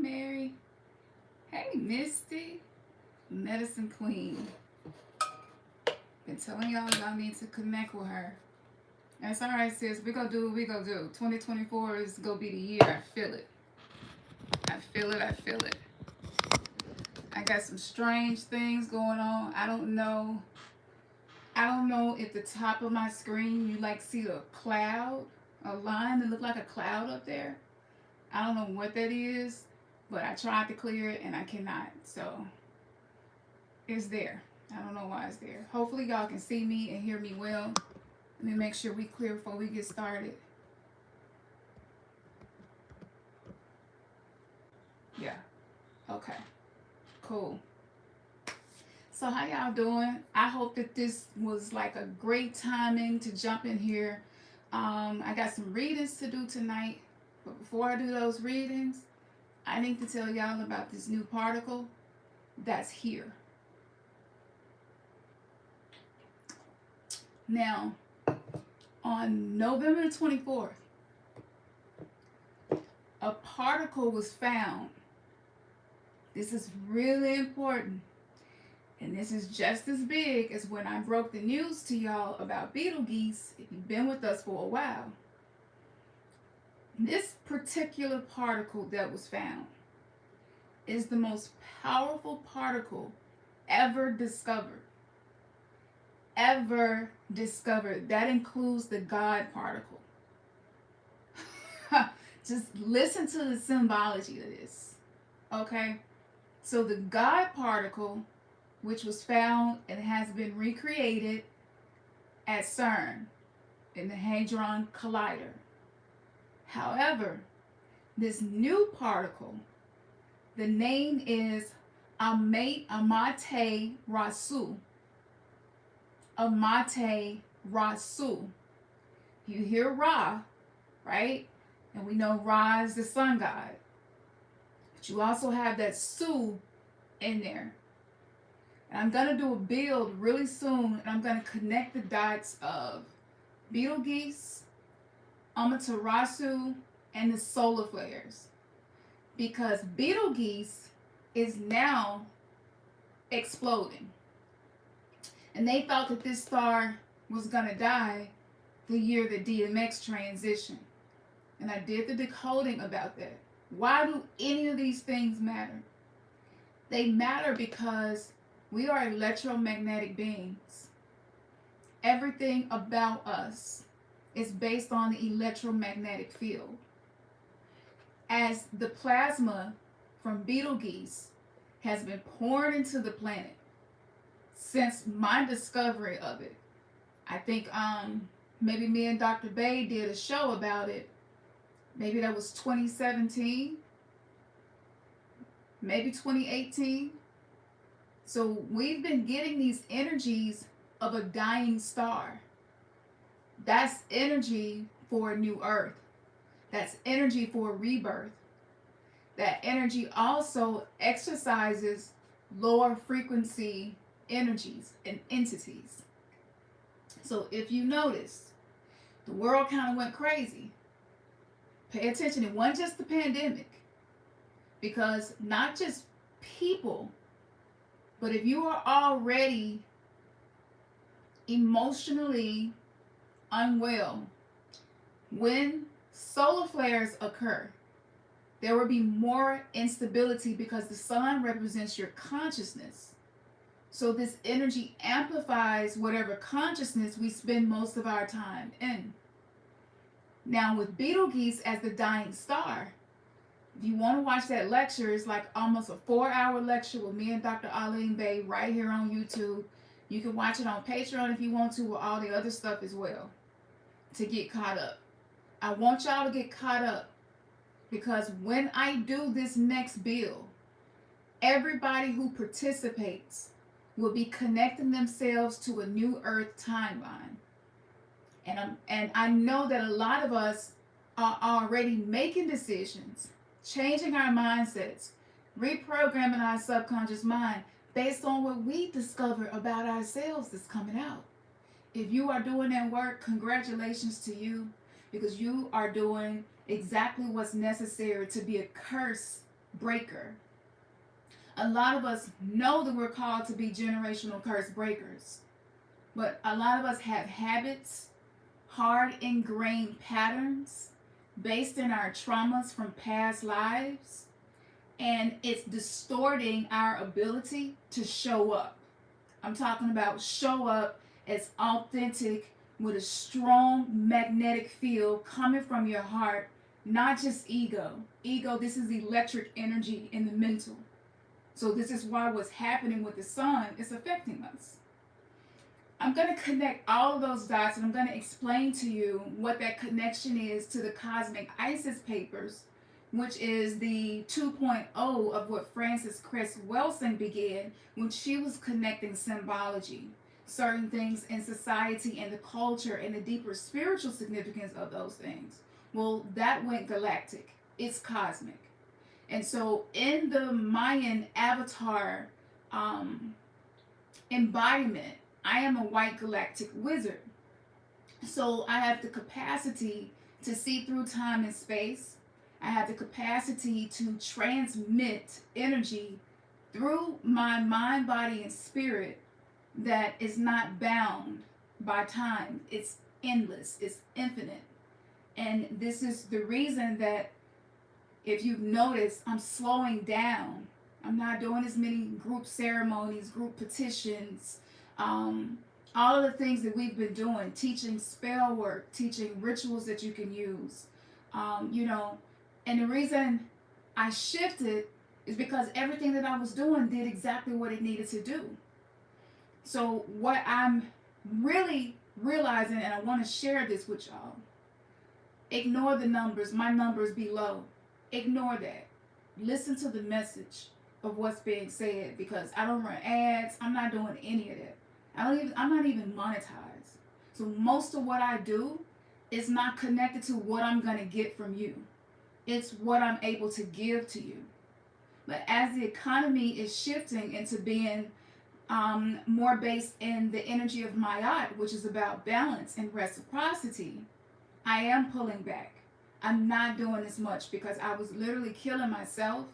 Mary. Hey, Misty. Medicine Queen. Been telling y'all y'all need to connect with her. That's all right, sis. We gonna do what we gonna do. 2024 is gonna be the year. I feel it. I feel it. I feel it. I got some strange things going on. I don't know. I don't know if the top of my screen you like see a cloud, a line that look like a cloud up there. I don't know what that is, but I tried to clear it and I cannot. So it's there. I don't know why it's there. Hopefully y'all can see me and hear me well. Let me make sure we clear before we get started. Yeah. Okay. Cool. So how y'all doing? I hope that this was like a great timing to jump in here. I got some readings to do tonight, but before I do those readings, I need to tell y'all about this new particle that's here. Now, on November the 24th, a particle was found. This is really important. And this is just as big as when I broke the news to y'all about Betelgeuse, if you've been with us for a while. This particular particle that was found is the most powerful particle ever discovered. Ever discovered. That includes the God particle. Just listen to the symbology of this. Okay? So the God particle, which was found and has been recreated at CERN in the Hadron Collider. However, this new particle, the name is Amaterasu. Amaterasu. You hear Ra, right? And we know Ra is the sun god. But you also have that Su in there. And I'm going to do a build really soon, and I'm going to connect the dots of Betelgeuse, Amaterasu, and the solar flares. Because Betelgeuse is now exploding. And they thought that this star was going to die the year the DMX transitioned. And I did the decoding about that. Why do any of these things matter? They matter because we are electromagnetic beings. Everything about us is based on the electromagnetic field. As the plasma from Betelgeuse has been poured into the planet since my discovery of it, I think maybe me and Dr. Bay did a show about it. Maybe that was 2017, maybe 2018. So we've been getting these energies of a dying star. That's energy for a new earth. That's energy for a rebirth. That energy also exercises lower frequency energies and entities. So if you notice, the world kind of went crazy. Pay attention, it wasn't just the pandemic. Because not just people, but if you are already emotionally unwell, when solar flares occur, there will be more instability because the sun represents your consciousness. So this energy amplifies whatever consciousness we spend most of our time in. Now with Betelgeuse as the dying star, if you want to watch that lecture, it's like almost a 4-hour lecture with me and Dr. Arlene Bay right here on YouTube. You can watch it on Patreon if you want to, with all the other stuff as well, to get caught up. I want y'all to get caught up because when I do this next build, everybody who participates will be connecting themselves to a new earth timeline. And I know that a lot of us are already making decisions, changing our mindsets, reprogramming our subconscious mind based on what we discover about ourselves that's coming out. If you are doing that work, congratulations to you, because you are doing exactly what's necessary to be a curse breaker. A lot of us know that we're called to be generational curse breakers, but a lot of us have habits, hard ingrained patterns based in our traumas from past lives, and it's distorting our ability to show up. I'm talking about show up as authentic with a strong magnetic field coming from your heart, not just ego. Ego, this is electric energy in the mental. So this is why what's happening with the sun is affecting us. I'm going to connect all of those dots, and I'm going to explain to you what that connection is to the Cosmic Isis papers, which is the 2.0 of what Frances Cress Welsing began when she was connecting symbology, certain things in society and the culture and the deeper spiritual significance of those things. Well, that went galactic. It's cosmic. And so in the Mayan avatar embodiment, I am a white galactic wizard. So I have the capacity to see through time and space. I have the capacity to transmit energy through my mind, body, and spirit that is not bound by time. It's endless, it's infinite. And this is the reason that, if you've noticed, I'm slowing down. I'm not doing as many group ceremonies, group petitions, all of the things that we've been doing, teaching spell work, teaching rituals that you can use, and the reason I shifted is because everything that I was doing did exactly what it needed to do. So what I'm really realizing, and I want to share this with y'all, ignore the numbers, my numbers below. Ignore that. Listen to the message of what's being said, because I don't run ads. I'm not doing any of that. I'm not even monetized. So most of what I do is not connected to what I'm going to get from you. It's what I'm able to give to you. But as the economy is shifting into being more based in the energy of Mayat, which is about balance and reciprocity, I am pulling back. I'm not doing as much because I was literally killing myself,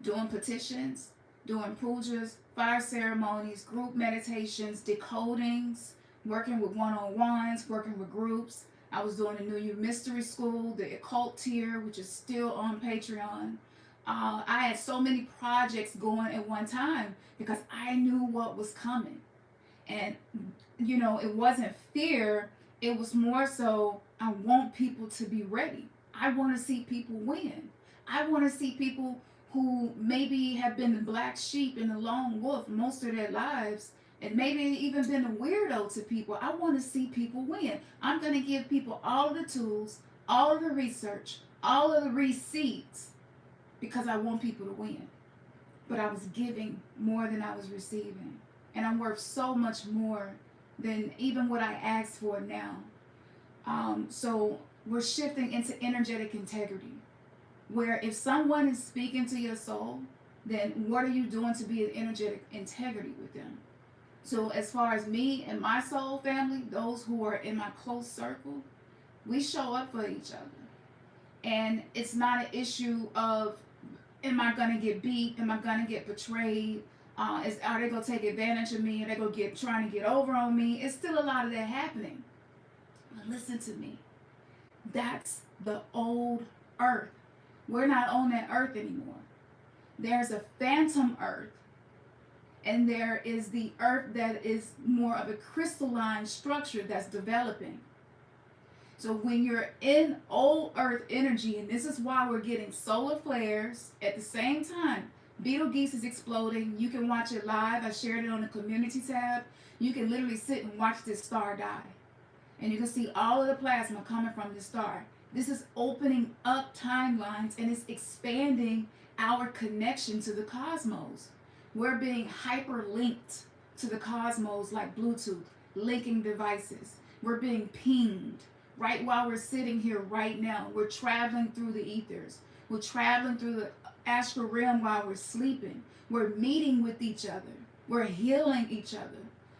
doing petitions, doing pujas, fire ceremonies, group meditations, decodings, working with one-on-ones, working with groups. I was doing the New Year Mystery School, the occult tier, which is still on Patreon. I had so many projects going at one time because I knew what was coming. And, it wasn't fear. It was more so, I want people to be ready. I want to see people win. I want to see people who maybe have been the black sheep and the lone wolf most of their lives, and maybe even been a weirdo to people. I want to see people win. I'm going to give people all of the tools, all of the research, all of the receipts, because I want people to win. But I was giving more than I was receiving. And I'm worth so much more than even what I asked for now. So we're shifting into energetic integrity, where if someone is speaking to your soul, then what are you doing to be in energetic integrity with them? So as far as me and my soul family, those who are in my close circle, we show up for each other. And it's not an issue of, am I going to get beat? Am I going to get betrayed? Are they going to take advantage of me? Are they going to trying to get over on me? It's still a lot of that happening. But listen to me. That's the old earth. We're not on that earth anymore. There's a phantom earth, and there is the earth that is more of a crystalline structure that's developing. So when you're in old earth energy, and this is why we're getting solar flares at the same time, Betelgeuse is exploding. You can watch it live. I shared it on the community tab. You can literally sit and watch this star die. And you can see all of the plasma coming from the star. This is opening up timelines, and it's expanding our connection to the cosmos. We're being hyperlinked to the cosmos like Bluetooth, linking devices. We're being pinged right while we're sitting here right now. We're traveling through the ethers. We're traveling through the astral realm while we're sleeping. We're meeting with each other. We're healing each other.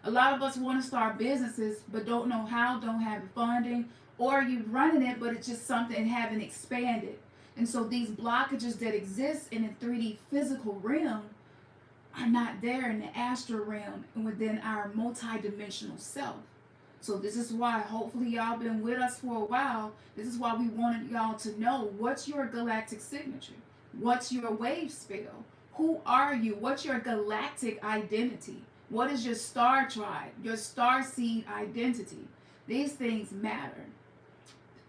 A lot of us want to start businesses but don't know how, don't have the funding, or you're running it but it's just something haven't expanded. And so these blockages that exist in the 3D physical realm are not there in the astral realm and within our multidimensional self. So this is why, hopefully y'all been with us for a while. This is why we wanted y'all to know what's your galactic signature. What's your wave spell? Who are you? What's your galactic identity? What is your star tribe? Your star seed identity? These things matter.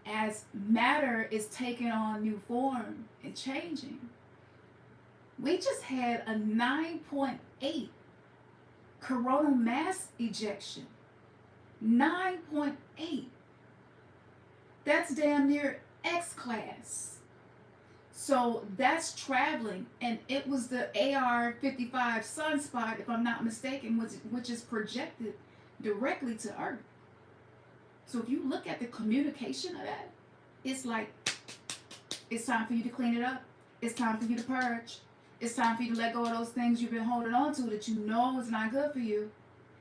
As matter is taking on new form and changing. We just had a 9.8 coronal mass ejection. 9.8. That's damn near X class. So that's traveling, and it was the AR-55 sunspot, if I'm not mistaken, which is projected directly to Earth. So if you look at the communication of that, it's like, it's time for you to clean it up. It's time for you to purge. It's time for you to let go of those things you've been holding on to that you know is not good for you.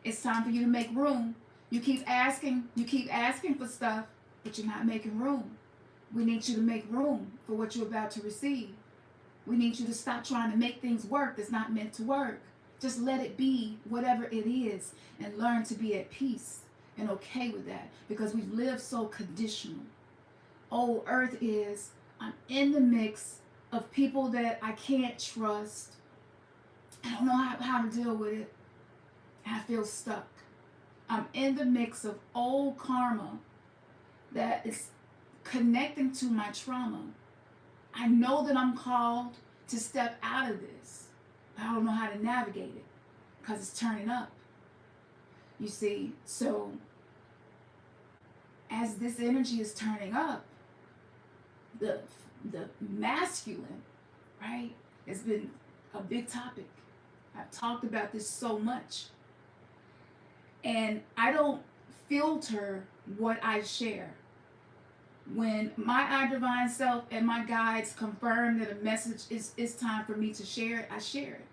It's time for you to make room. You keep asking for stuff, but you're not making room. We need you to make room for what you're about to receive. We need you to stop trying to make things work that's not meant to work. Just let it be whatever it is and learn to be at peace and okay with that, because we've lived so conditional. Oh, Earth is, I'm in the mix of people that I can't trust. I don't know how to deal with it. I feel stuck. I'm in the mix of old karma that is connecting to my trauma. I know that I'm called to step out of this. I don't know how to navigate it because it's turning up. You see, so as this energy is turning up, the masculine, right, has been a big topic. I've talked about this so much. And I don't filter what I share. When my divine self and my guides confirm that a message is time for me to share it, I share it.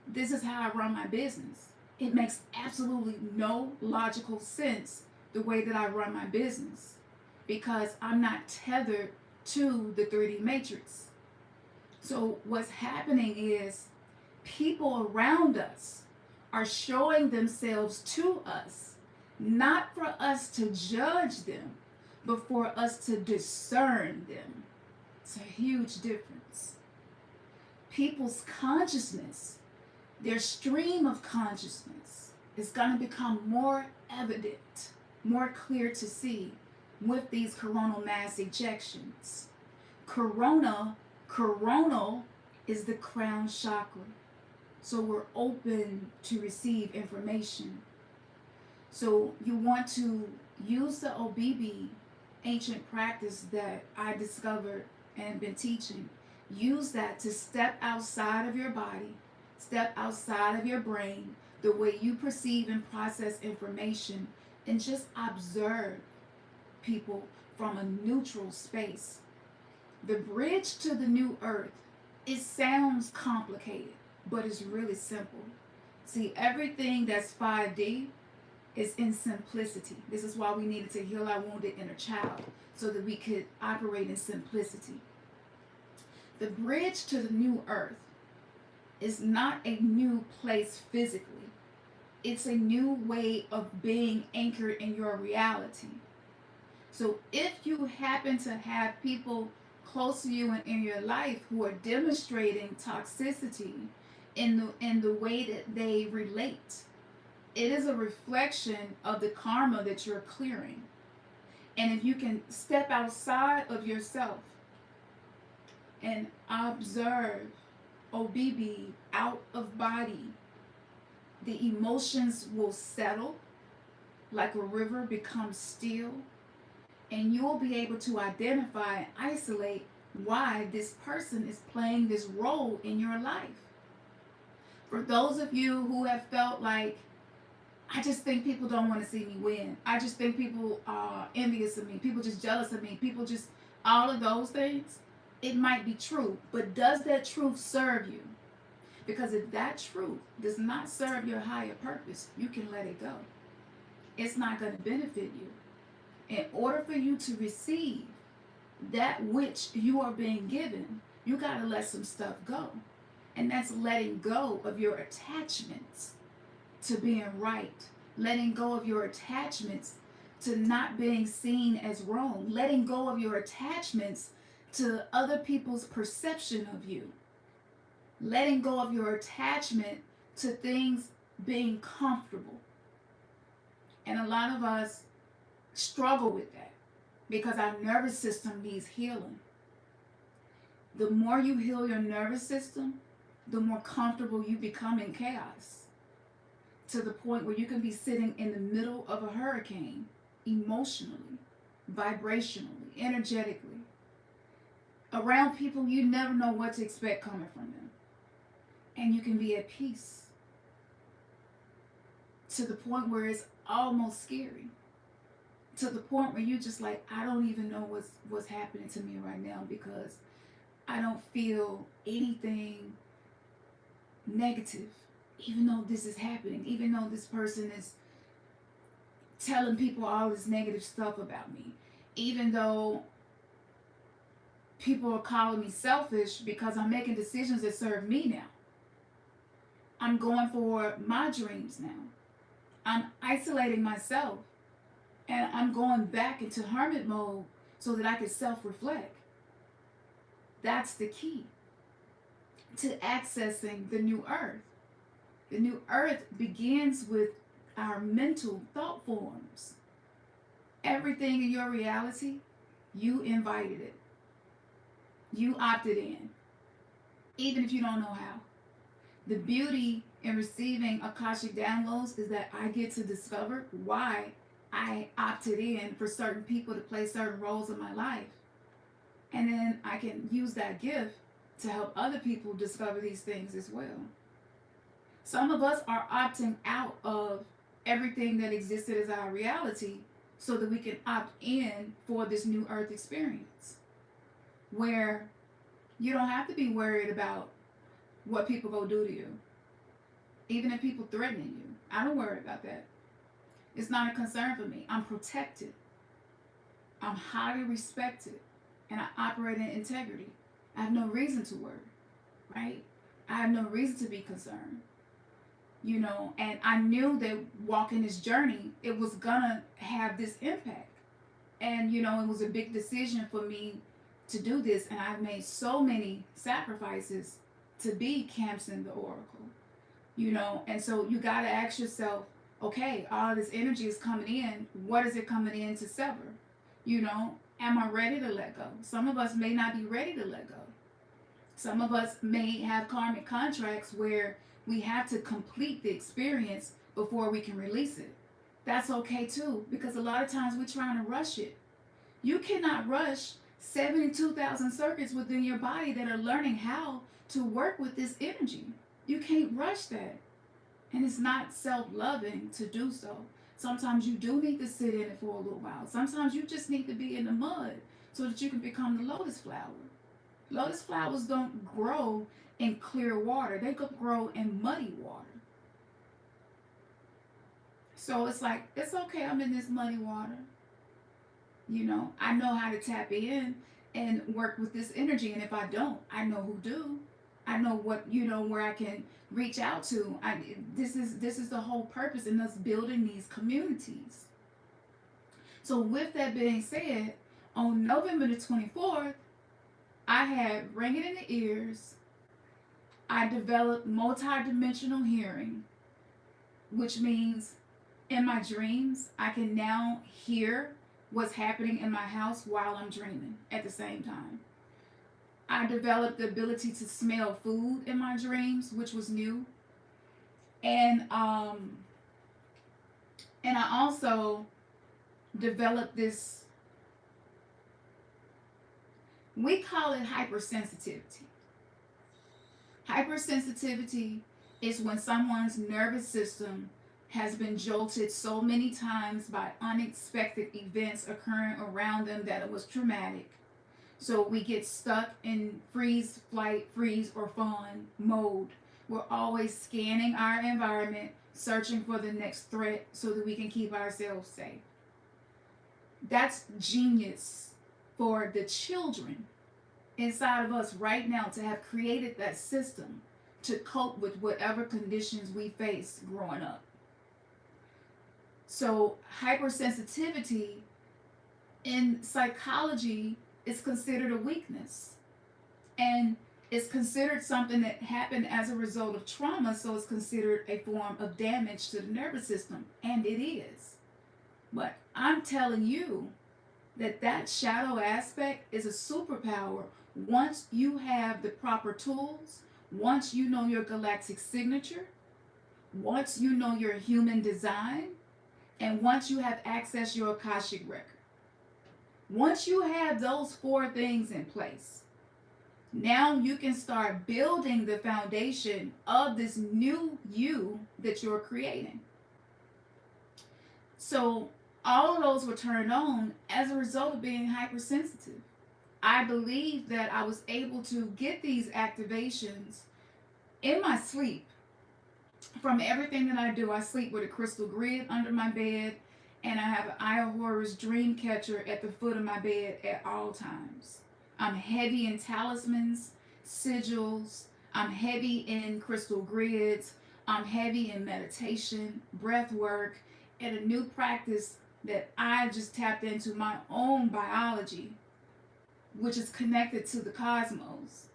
This is how I run my business. It makes absolutely no logical sense the way that I run my business, because I'm not tethered to the 3D matrix. So what's happening is people around us are showing themselves to us, not for us to judge them, but for us to discern them. It's a huge difference. People's consciousness, their stream of consciousness, is going to become more evident, more clear to see with these coronal mass ejections. Coronal is the crown chakra. So we're open to receive information. So you want to use the OBB ancient practice that I discovered and been teaching. Use that to step outside of your body, step outside of your brain, the way you perceive and process information, and just observe people from a neutral space. The bridge to the new earth, it sounds complicated, but it's really simple. See, everything that's 5D is in simplicity. This is why we needed to heal our wounded inner child, so that we could operate in simplicity. The bridge to the new earth is not a new place physically. It's a new way of being anchored in your reality. So if you happen to have people close to you and in your life who are demonstrating toxicity in the way that they relate, it is a reflection of the karma that you're clearing. And if you can step outside of yourself and observe OBB out of body, the emotions will settle like a river becomes still, and you'll be able to identify and isolate why this person is playing this role in your life. For those of you who have felt like, I just think people don't want to see me win, I just think people are envious of me, people just jealous of me, people just, all of those things, it might be true, but does that truth serve you? Because if that truth does not serve your higher purpose, you can let it go. It's not going to benefit you. In order for you to receive that which you are being given, you got to let some stuff go. And that's letting go of your attachments to being right, letting go of your attachments to not being seen as wrong, letting go of your attachments to other people's perception of you, letting go of your attachment to things being comfortable. And a lot of us struggle with that because our nervous system needs healing. The more you heal your nervous system, the more comfortable you become in chaos, to the point where you can be sitting in the middle of a hurricane, emotionally, vibrationally, energetically, around people you never know what to expect coming from them. And you can be at peace, to the point where it's almost scary, to the point where you just like, I don't even know what's happening to me right now, because I don't feel anything negative, even though this is happening, even though this person is telling people all this negative stuff about me, even though people are calling me selfish because I'm making decisions that serve me now. I'm going for my dreams now. I'm isolating myself, and I'm going back into hermit mode so that I can self-reflect. That's the key to accessing the new earth. The new earth begins with our mental thought forms. Everything in your reality, you invited it. You opted in, even if you don't know how. The beauty in receiving Akashic downloads is that I get to discover why I opted in for certain people to play certain roles in my life. And then I can use that gift to help other people discover these things as well. Some of us are opting out of everything that existed as our reality so that we can opt in for this new earth experience, where you don't have to be worried about what people go do to you. Even if people threatening you, I don't worry about that. It's not a concern for me. I'm protected. I'm highly respected. And I operate in integrity. I have no reason to worry, right? I have no reason to be concerned. You know, and I knew that walking this journey, it was gonna have this impact. And, you know, it was a big decision for me to do this. And I've made so many sacrifices to be Khamsin the Oracle, you know. And so you got to ask yourself, okay, all this energy is coming in. What is it coming in to sever? You know, am I ready to let go? Some of us may not be ready to let go. Some of us may have karmic contracts where we have to complete the experience before we can release it. That's okay too, because a lot of times we're trying to rush it. You cannot rush 72,000 circuits within your body that are learning how to work with this energy. You can't rush that. And it's not self-loving to do so. Sometimes you do need to sit in it for a little while. Sometimes you just need to be in the mud so that you can become the lotus flower. Lotus flowers don't grow in clear water. They could grow in muddy water. So it's like, it's okay, I'm in this muddy water. You know, I know how to tap in and work with this energy. And if I don't, I know who do. I know what, you know, where I can reach out to. This is the whole purpose in us building these communities. So with that being said, on November the 24th, I had ringing in the ears. I developed multi-dimensional hearing, which means in my dreams, I can now hear what's happening in my house while I'm dreaming at the same time. I developed the ability to smell food in my dreams, which was new. And I also developed this, we call it hypersensitivity. Hypersensitivity is when someone's nervous system has been jolted so many times by unexpected events occurring around them that it was traumatic. So we get stuck in freeze, flight, freeze, or fawn mode. We're always scanning our environment, searching for the next threat so that we can keep ourselves safe. That's genius for the children inside of us right now to have created that system to cope with whatever conditions we face growing up. So hypersensitivity in psychology is considered a weakness, and it's considered something that happened as a result of trauma, so it's considered a form of damage to the nervous system, and it is. But I'm telling you that that shadow aspect is a superpower once you have the proper tools, once you know your galactic signature, once you know your human design, and once you have access to your Akashic record. Once you have those 4 things in place, now you can start building the foundation of this new you that you're creating. So all of those were turned on as a result of being hypersensitive. I believe that I was able to get these activations in my sleep from everything that I do. I sleep with a crystal grid under my bed, and I have an Eye of Horus dream catcher at the foot of my bed at all times. I'm heavy in talismans, sigils. I'm heavy in crystal grids. I'm heavy in meditation, breath work, and a new practice that I just tapped into, my own biology, which is connected to the cosmos.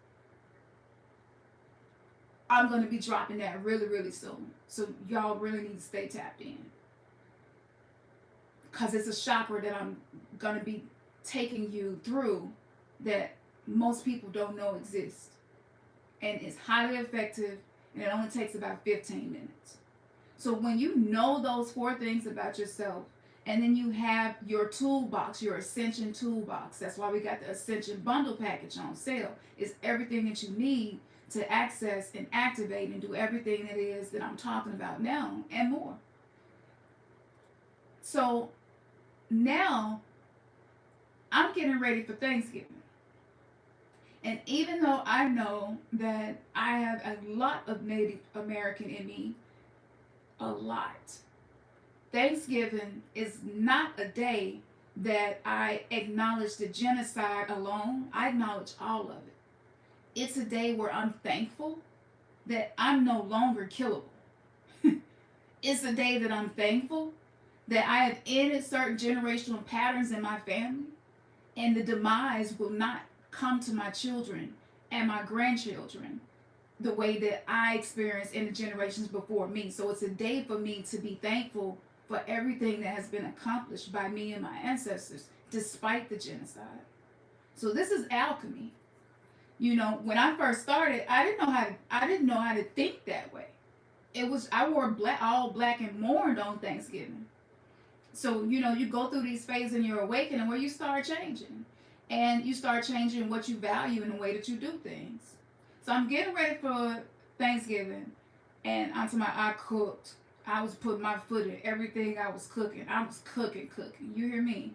I'm going to be dropping that really, really soon. So y'all really need to stay tapped in. Because it's a chakra that I'm going to be taking you through that most people don't know exists. And it's highly effective, and it only takes about 15 minutes. So when you know those 4 things about yourself, and then you have your toolbox, your Ascension toolbox. That's why we got the Ascension bundle package on sale. It's everything that you need to access and activate and do everything that is that I'm talking about now and more. So now I'm getting ready for Thanksgiving. And even though I know that I have a lot of Native American in me, a lot, Thanksgiving is not a day that I acknowledge the genocide alone. I acknowledge all of it. It's a day where I'm thankful that I'm no longer killable. It's a day that I'm thankful that I have ended certain generational patterns in my family, and the demise will not come to my children and my grandchildren the way that I experienced in the generations before me. So it's a day for me to be thankful for everything that has been accomplished by me and my ancestors, despite the genocide. So this is alchemy. You know, when I first started, I didn't know how to think that way. I wore all black and mourned on Thanksgiving. So, you know, you go through these phases in your awakening where you start changing. And you start changing what you value in the way that you do things. So I'm getting ready for Thanksgiving, and I cooked. I was putting my foot in everything I was cooking. I was cooking. You hear me?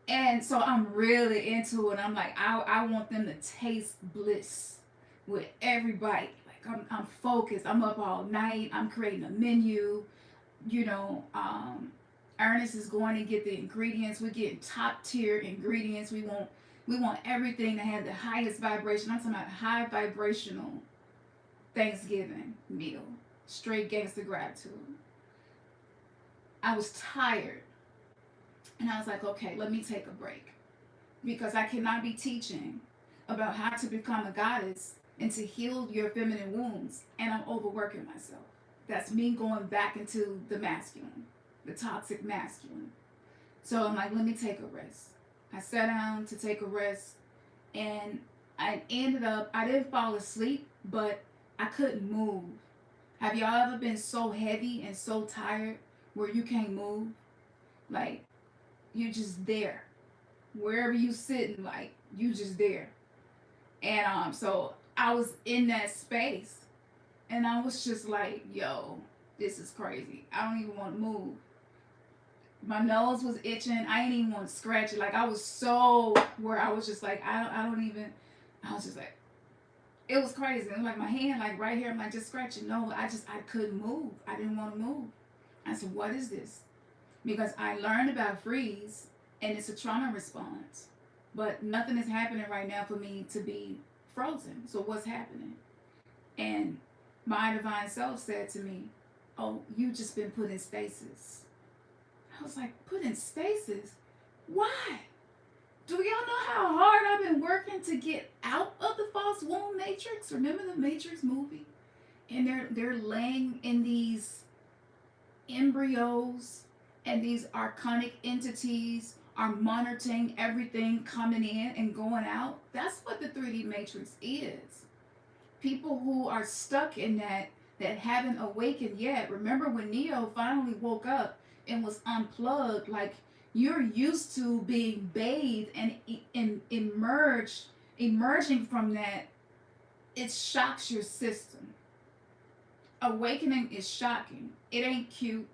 And so I'm really into it. I'm like, I want them to taste bliss with every bite. Like I'm focused. I'm up all night. I'm creating a menu. You know, Ernest is going to get the ingredients. We're getting top tier ingredients. We want everything to have the highest vibration. I'm talking about high vibrational Thanksgiving meal. Straight gangster gratitude. I was tired. And I was like, okay, let me take a break. Because I cannot be teaching about how to become a goddess and to heal your feminine wounds. And I'm overworking myself. That's me going back into the masculine, the toxic masculine. So I'm like, let me take a rest. I sat down to take a rest, and I didn't fall asleep, but I couldn't move. Have y'all ever been so heavy and so tired where you can't move? Like, you're just there. Wherever you sitting, like, you just there. And so I was in that space, and I was just like, yo, this is crazy. I don't even want to move. My nose was itching. I didn't even want to scratch it. Like, I was so where I was just like, I was just like, it was crazy. And like my hand, like right here, I'm like, just scratching. No, I couldn't move. I didn't want to move. I said, what is this? Because I learned about freeze, and it's a trauma response. but nothing is happening right now for me to be frozen. So what's happening? And my divine self said to me, oh, you just been put in stasis. I was like, put in stasis? Why? Do y'all know how hard I've been working to get out of the false womb matrix? Remember the Matrix movie? And they're laying in these embryos, and these archonic entities are monitoring everything coming in and going out. That's what the 3D matrix is. People who are stuck in that haven't awakened yet. Remember when Neo finally woke up and was unplugged, like you're used to being bathed and emerging from that, it shocks your system. Awakening is shocking. It ain't cute.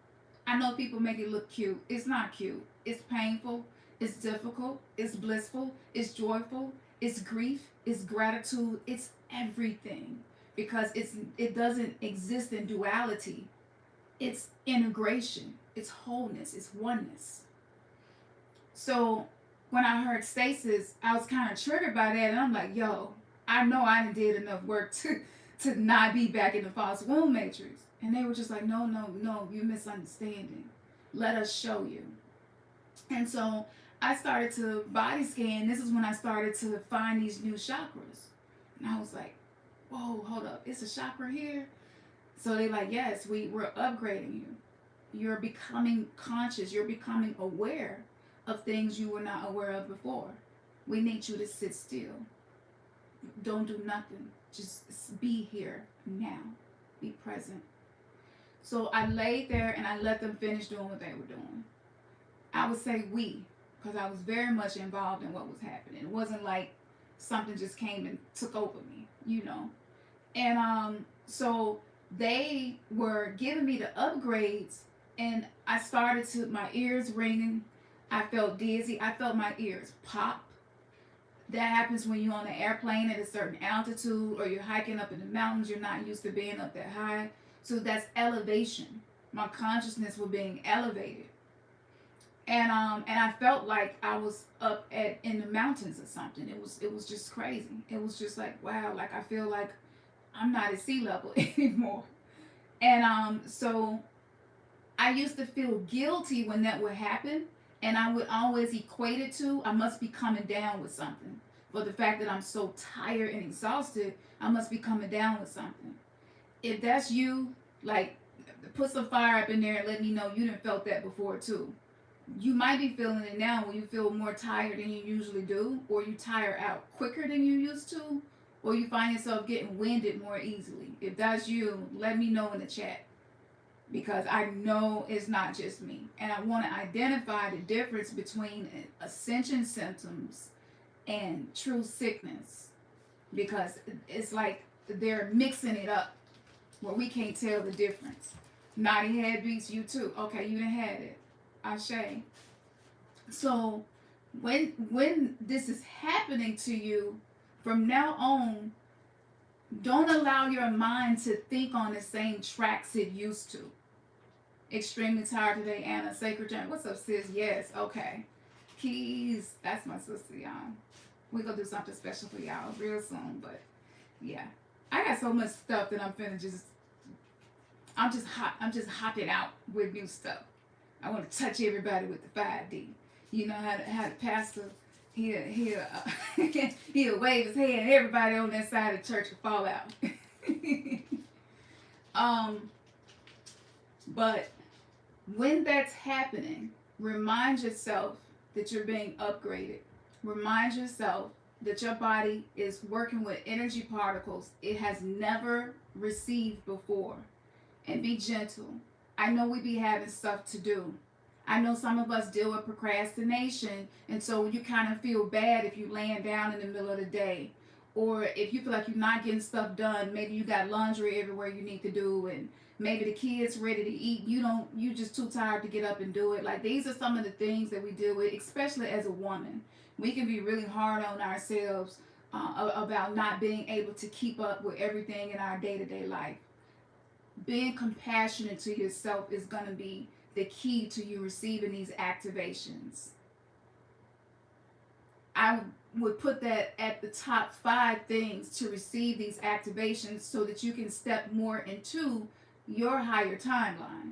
I know people make it look cute. It's not cute. It's painful. It's difficult. It's blissful. It's joyful. It's grief. It's gratitude. It's everything, because it doesn't exist in duality. It's integration. It's wholeness. It's oneness. So when I heard stasis, I was kind of triggered by that, and I'm like, yo, I know I done did enough work to not be back in the false womb matrix. And they were just like, no, you're misunderstanding. Let us show you. And so I started to body scan. This is when I started to find these new chakras. And I was like, whoa, hold up. It's a chakra here? So they're like, yes, we're upgrading you. You're becoming conscious. You're becoming aware of things you were not aware of before. We need you to sit still. Don't do nothing. Just be here now. Be present. So I laid there and I let them finish doing what they were doing. I would say we, because I was very much involved in what was happening. It wasn't like something just came and took over me, you know. And so they were giving me the upgrades, and I started to, my ears ringing. I felt dizzy. I felt my ears pop. That happens when you're on an airplane at a certain altitude, or you're hiking up in the mountains. You're not used to being up that high. So that's elevation. My consciousness was being elevated. And I felt like I was up in the mountains or something. It was just crazy. It was just like, wow, like I feel like I'm not at sea level anymore. And so I used to feel guilty when that would happen, and I would always equate it to, I must be coming down with something. For the fact that I'm so tired and exhausted, I must be coming down with something. If that's you, like, put some fire up in there and let me know you done felt that before too. You might be feeling it now when you feel more tired than you usually do, or you tire out quicker than you used to, or you find yourself getting winded more easily. If that's you, let me know in the chat, because I know it's not just me. And I want to identify the difference between ascension symptoms and true sickness, because it's like they're mixing it up where we can't tell the difference. Naughty head beats you too. Okay, you done had it. Ashe. So when this is happening to you, from now on, don't allow your mind to think on the same tracks it used to. Extremely tired today, Anna. Sacred Journey. What's up, sis? Yes, okay. Keys. That's my sister, y'all. We're gonna do something special for y'all real soon, but yeah. I got so much stuff that I'm just hopping out with new stuff. I want to touch everybody with the 5D. You know how the pastor, he'll wave his hand and everybody on that side of the church will fall out. But when that's happening, remind yourself that you're being upgraded. Remind yourself that your body is working with energy particles it has never received before. And be gentle. I know we be having stuff to do. I know some of us deal with procrastination, and so you kind of feel bad if you're laying down in the middle of the day, or if you feel like you're not getting stuff done. Maybe you got laundry everywhere you need to do, and maybe the kids ready to eat. You just too tired to get up and do it. Like, these are some of the things that we deal with, especially as a woman. We can be really hard on ourselves about not being able to keep up with everything in our day-to-day life. Being compassionate to yourself is going to be the key to you receiving these activations. I would put that at the top 5 things to receive these activations so that you can step more into your higher timeline.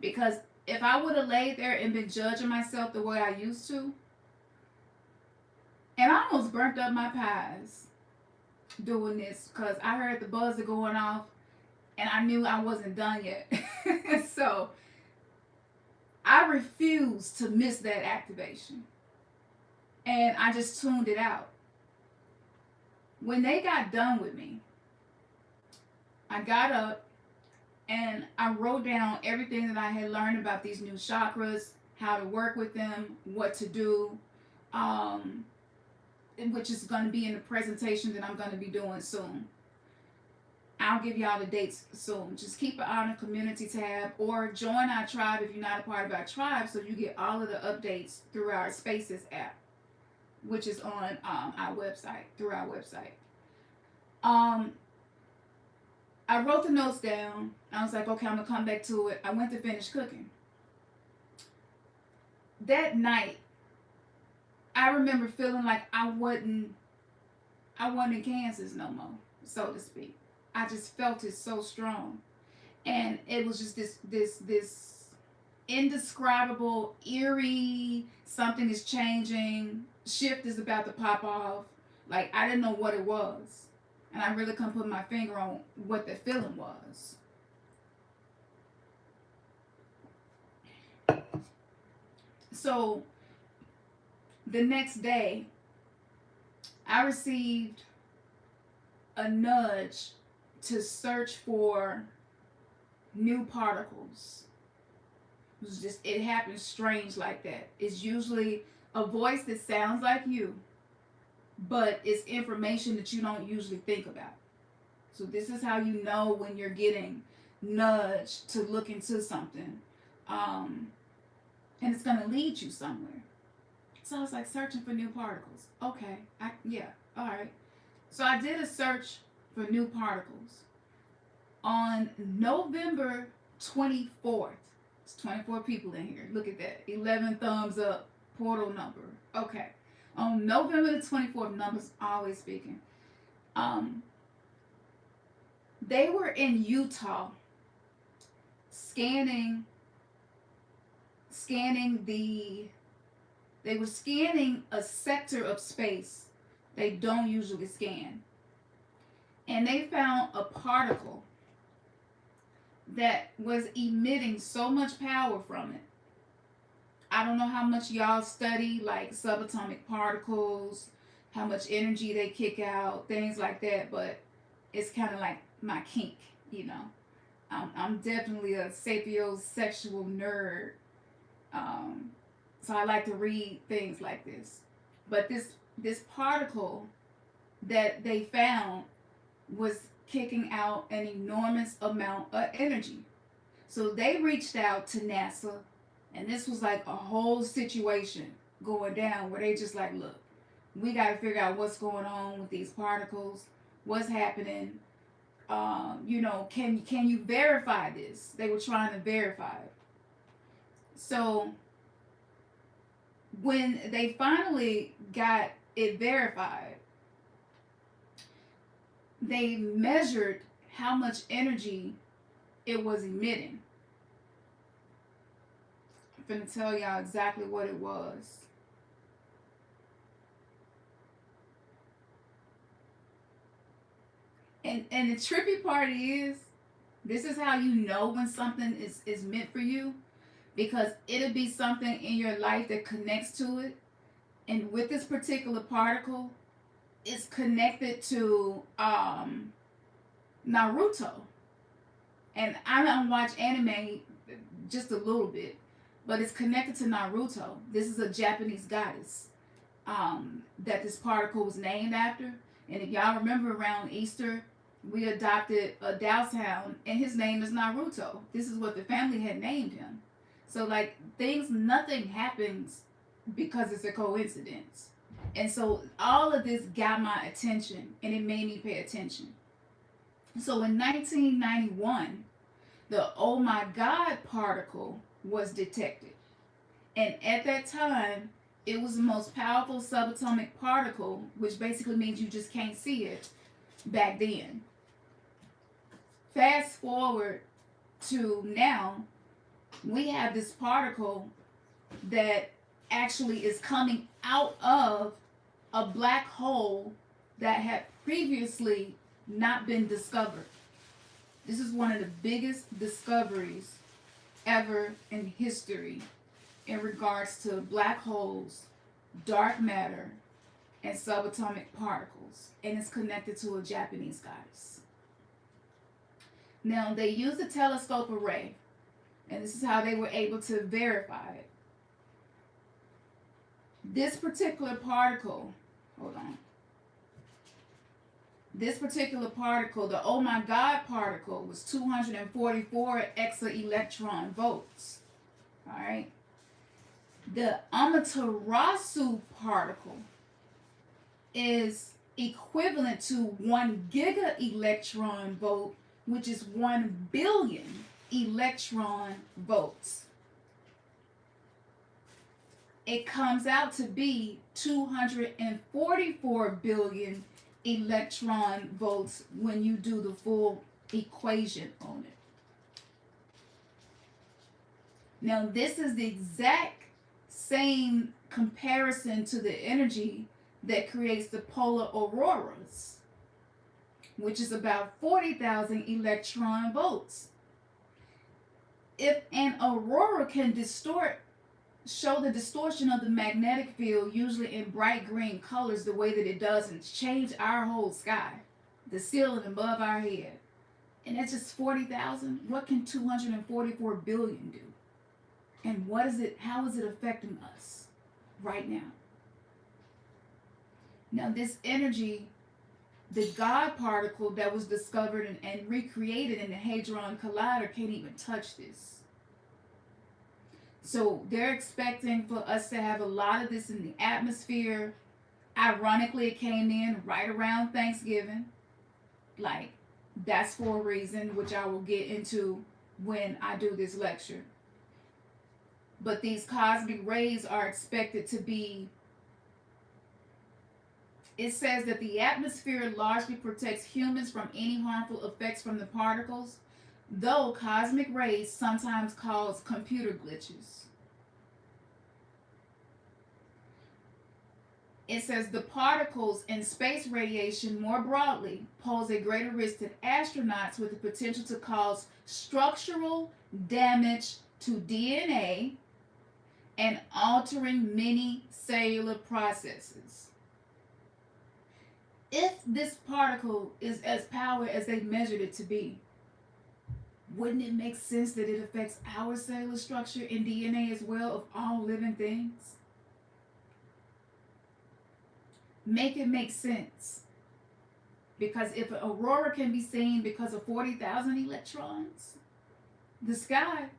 Because if I would have laid there and been judging myself the way I used to, and I almost burnt up my pies doing this because I heard the buzzer going off and I knew I wasn't done yet. So I refused to miss that activation. And I just tuned it out. When they got done with me, I got up and I wrote down everything that I had learned about these new chakras, how to work with them, what to do, which is going to be in the presentation that I'm going to be doing soon. I'll give y'all the dates soon. Just keep an eye on the community tab or join our tribe if you're not a part of our tribe so you get all of the updates through our Spaces app, which is on our website, through our website. I wrote the notes down. I was like, okay, I'm going to come back to it. I went to finish cooking. That night, I remember feeling like I wasn't in Kansas no more, so to speak. I just felt it so strong. And it was just this indescribable, eerie, something is changing, shift is about to pop off. Like, I didn't know what it was. And I really couldn't put my finger on what the feeling was. So, the next day, I received a nudge to search for new particles. It happens strange like that. It's usually a voice that sounds like you, but it's information that you don't usually think about. So this is how you know when you're getting nudged to look into something. And it's going to lead you somewhere. So I was like, searching for new particles. Okay, all right. So I did a search for new particles. On November 24th, it's 24 people in here. Look at that. 11 thumbs up. Portal number. Okay. On November the 24th, numbers always speaking. They were in Utah scanning they were scanning a sector of space they don't usually scan. And they found a particle that was emitting so much power from it. I don't know how much y'all study like subatomic particles, how much energy they kick out, things like that, but it's kind of like my kink, you know. I'm definitely a sapiosexual nerd. So I like to read things like this. But this particle that they found was kicking out an enormous amount of energy. So they reached out to NASA, and this was like a whole situation going down where they just like, look, we got to figure out what's going on with these particles, what's happening. Can you verify this? They were trying to verify it. So when they finally got it verified, they measured how much energy it was emitting. I'm going to tell y'all exactly what it was. And the trippy part is, this is how you know when something is meant for you, because it'll be something in your life that connects to it. And with this particular particle, it's connected to Naruto. And I don't watch anime just a little bit, but it's connected to Naruto. This is a Japanese goddess that this particle was named after. And if y'all remember, around Easter, we adopted a dachshund, and his name is Naruto. This is what the family had named him. So, like, nothing happens because it's a coincidence. And so all of this got my attention, and it made me pay attention. So in 1991, the oh my God particle was detected. And at that time, It was the most powerful subatomic particle, which basically means you just can't see it back then. Fast forward to now, we have this particle that actually is coming out of a black hole that had previously not been discovered. This is one of the biggest discoveries ever in history in regards to black holes, dark matter, and subatomic particles, and it's connected to a Japanese goddess. Now, they used a telescope array, and this is how they were able to verify it. This particular particle, hold on. This particular particle, the oh my god particle, was 244 exa-electron volts. All right. The Amaterasu particle is equivalent to 1 giga-electron volt, which is 1 billion electron volts. It comes out to be 244 billion electron volts when you do the full equation on it. Now, this is the exact same comparison to the energy that creates the polar auroras, which is about 40,000 electron volts. If an aurora can show the distortion of the magnetic field, usually in bright green colors, the way that it does, and change our whole sky, the ceiling above our head, and that's just 40,000, what can 244 billion do? And what is it? How is it affecting us right now? Now, this energy, the God particle that was discovered and recreated in the Hadron Collider, can't even touch this. So they're expecting for us to have a lot of this in the atmosphere. Ironically, it came in right around Thanksgiving. Like, that's for a reason, which I will get into when I do this lecture. But these cosmic rays are expected to be, it says that the atmosphere largely protects humans from any harmful effects from the particles, though cosmic rays sometimes cause computer glitches. It says the particles in space radiation more broadly pose a greater risk to astronauts, with the potential to cause structural damage to DNA and altering many cellular processes. If this particle is as powerful as they measured it to be, wouldn't it make sense that it affects our cellular structure and DNA as well of all living things? Make it make sense. Because if an aurora can be seen because of 40,000 electrons, the sky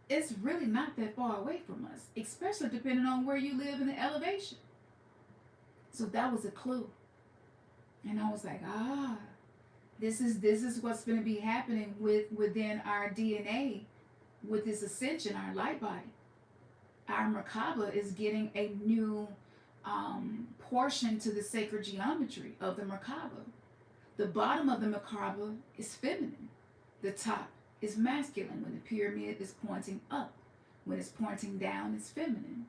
is really not that far away from us, especially depending on where you live in the elevation. So that was a clue. And I was like, this is what's going to be happening within our DNA with this ascension, our light body. Our Merkaba is getting a new portion to the sacred geometry of the Merkaba. The bottom of the Merkaba is feminine. The top is masculine when the pyramid is pointing up. When it's pointing down, it's feminine.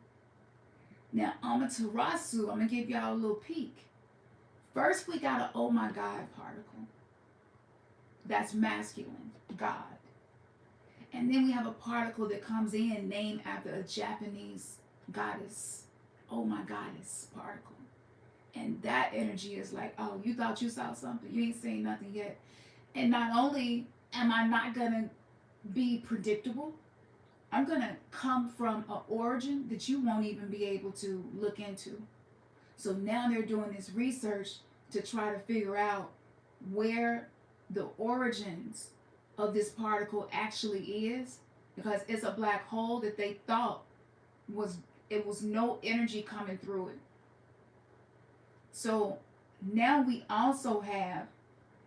Now, Amaterasu, I'm going to give y'all a little peek. First, we got an oh my God particle. That's masculine, God. And then we have a particle that comes in named after a Japanese goddess, oh my goddess particle. And that energy is like, oh, you thought you saw something? You ain't seen nothing yet. And not only am I not going to be predictable, I'm going to come from an origin that you won't even be able to look into. So now they're doing this research to try to figure out where the origins of this particle actually is, because it's a black hole that they thought was no energy coming through it. So now we also have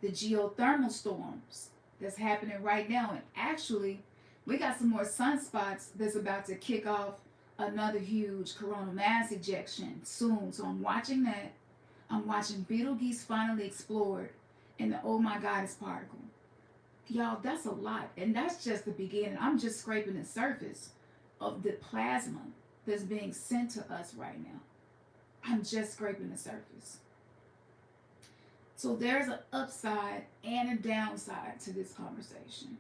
the geothermal storms that's happening right now, and actually we got some more sunspots that's about to kick off another huge coronal mass ejection soon. So I'm watching that. I'm watching Betelgeuse finally explored in the oh my goddess particle. Y'all, that's a lot. And that's just the beginning. I'm just scraping the surface of the plasma that's being sent to us right now. I'm just scraping the surface. So there's an upside and a downside to this conversation.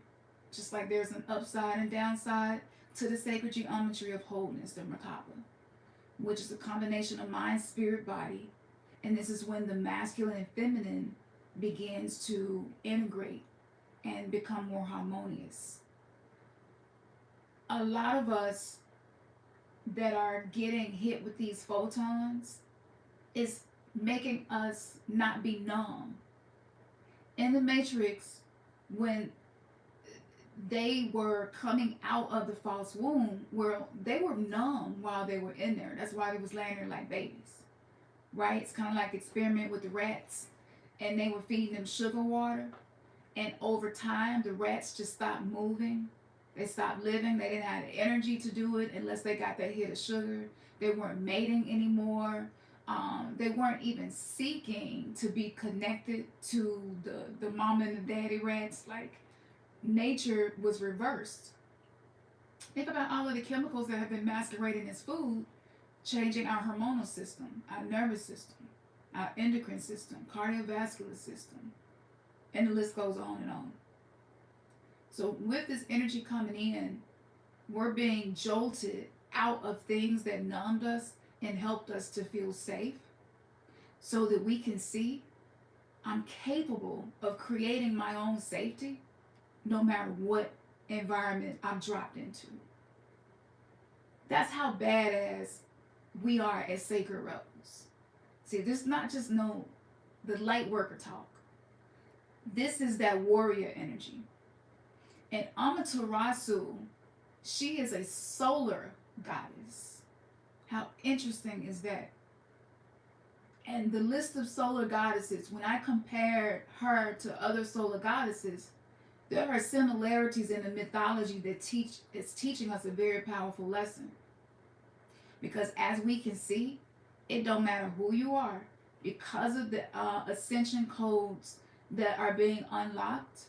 Just like there's an upside and downside to the sacred geometry of wholeness, the Merkaba, which is a combination of mind, spirit, body. And this is when the masculine and feminine begins to integrate and become more harmonious. A lot of us that are getting hit with these photons is making us not be numb. In the Matrix, when they were coming out of the false womb, where they were numb while they were in there. That's why they was laying there like babies, right? It's kind of like the experiment with the rats, and they were feeding them sugar water, and over time the rats just stopped moving. They stopped living. They didn't have the energy to do it unless they got that hit of sugar. They weren't mating anymore. They weren't even seeking to be connected to the mom and the daddy rats. Like, nature was reversed. Think about all of the chemicals that have been masquerading as food, changing our hormonal system, our nervous system, our endocrine system, cardiovascular system, and the list goes on and on. So with this energy coming in, we're being jolted out of things that numbed us and helped us to feel safe, so that we can see I'm capable of creating my own safety no matter what environment I'm dropped into. That's how badass we are as sacred rebels. See, this is not just the light worker talk. This is that warrior energy. And Amaterasu, she is a solar goddess. How interesting is that? And the list of solar goddesses, when I compared her to other solar goddesses, there are similarities in the mythology that is teaching us a very powerful lesson. Because as we can see, it don't matter who you are, because of the ascension codes that are being unlocked,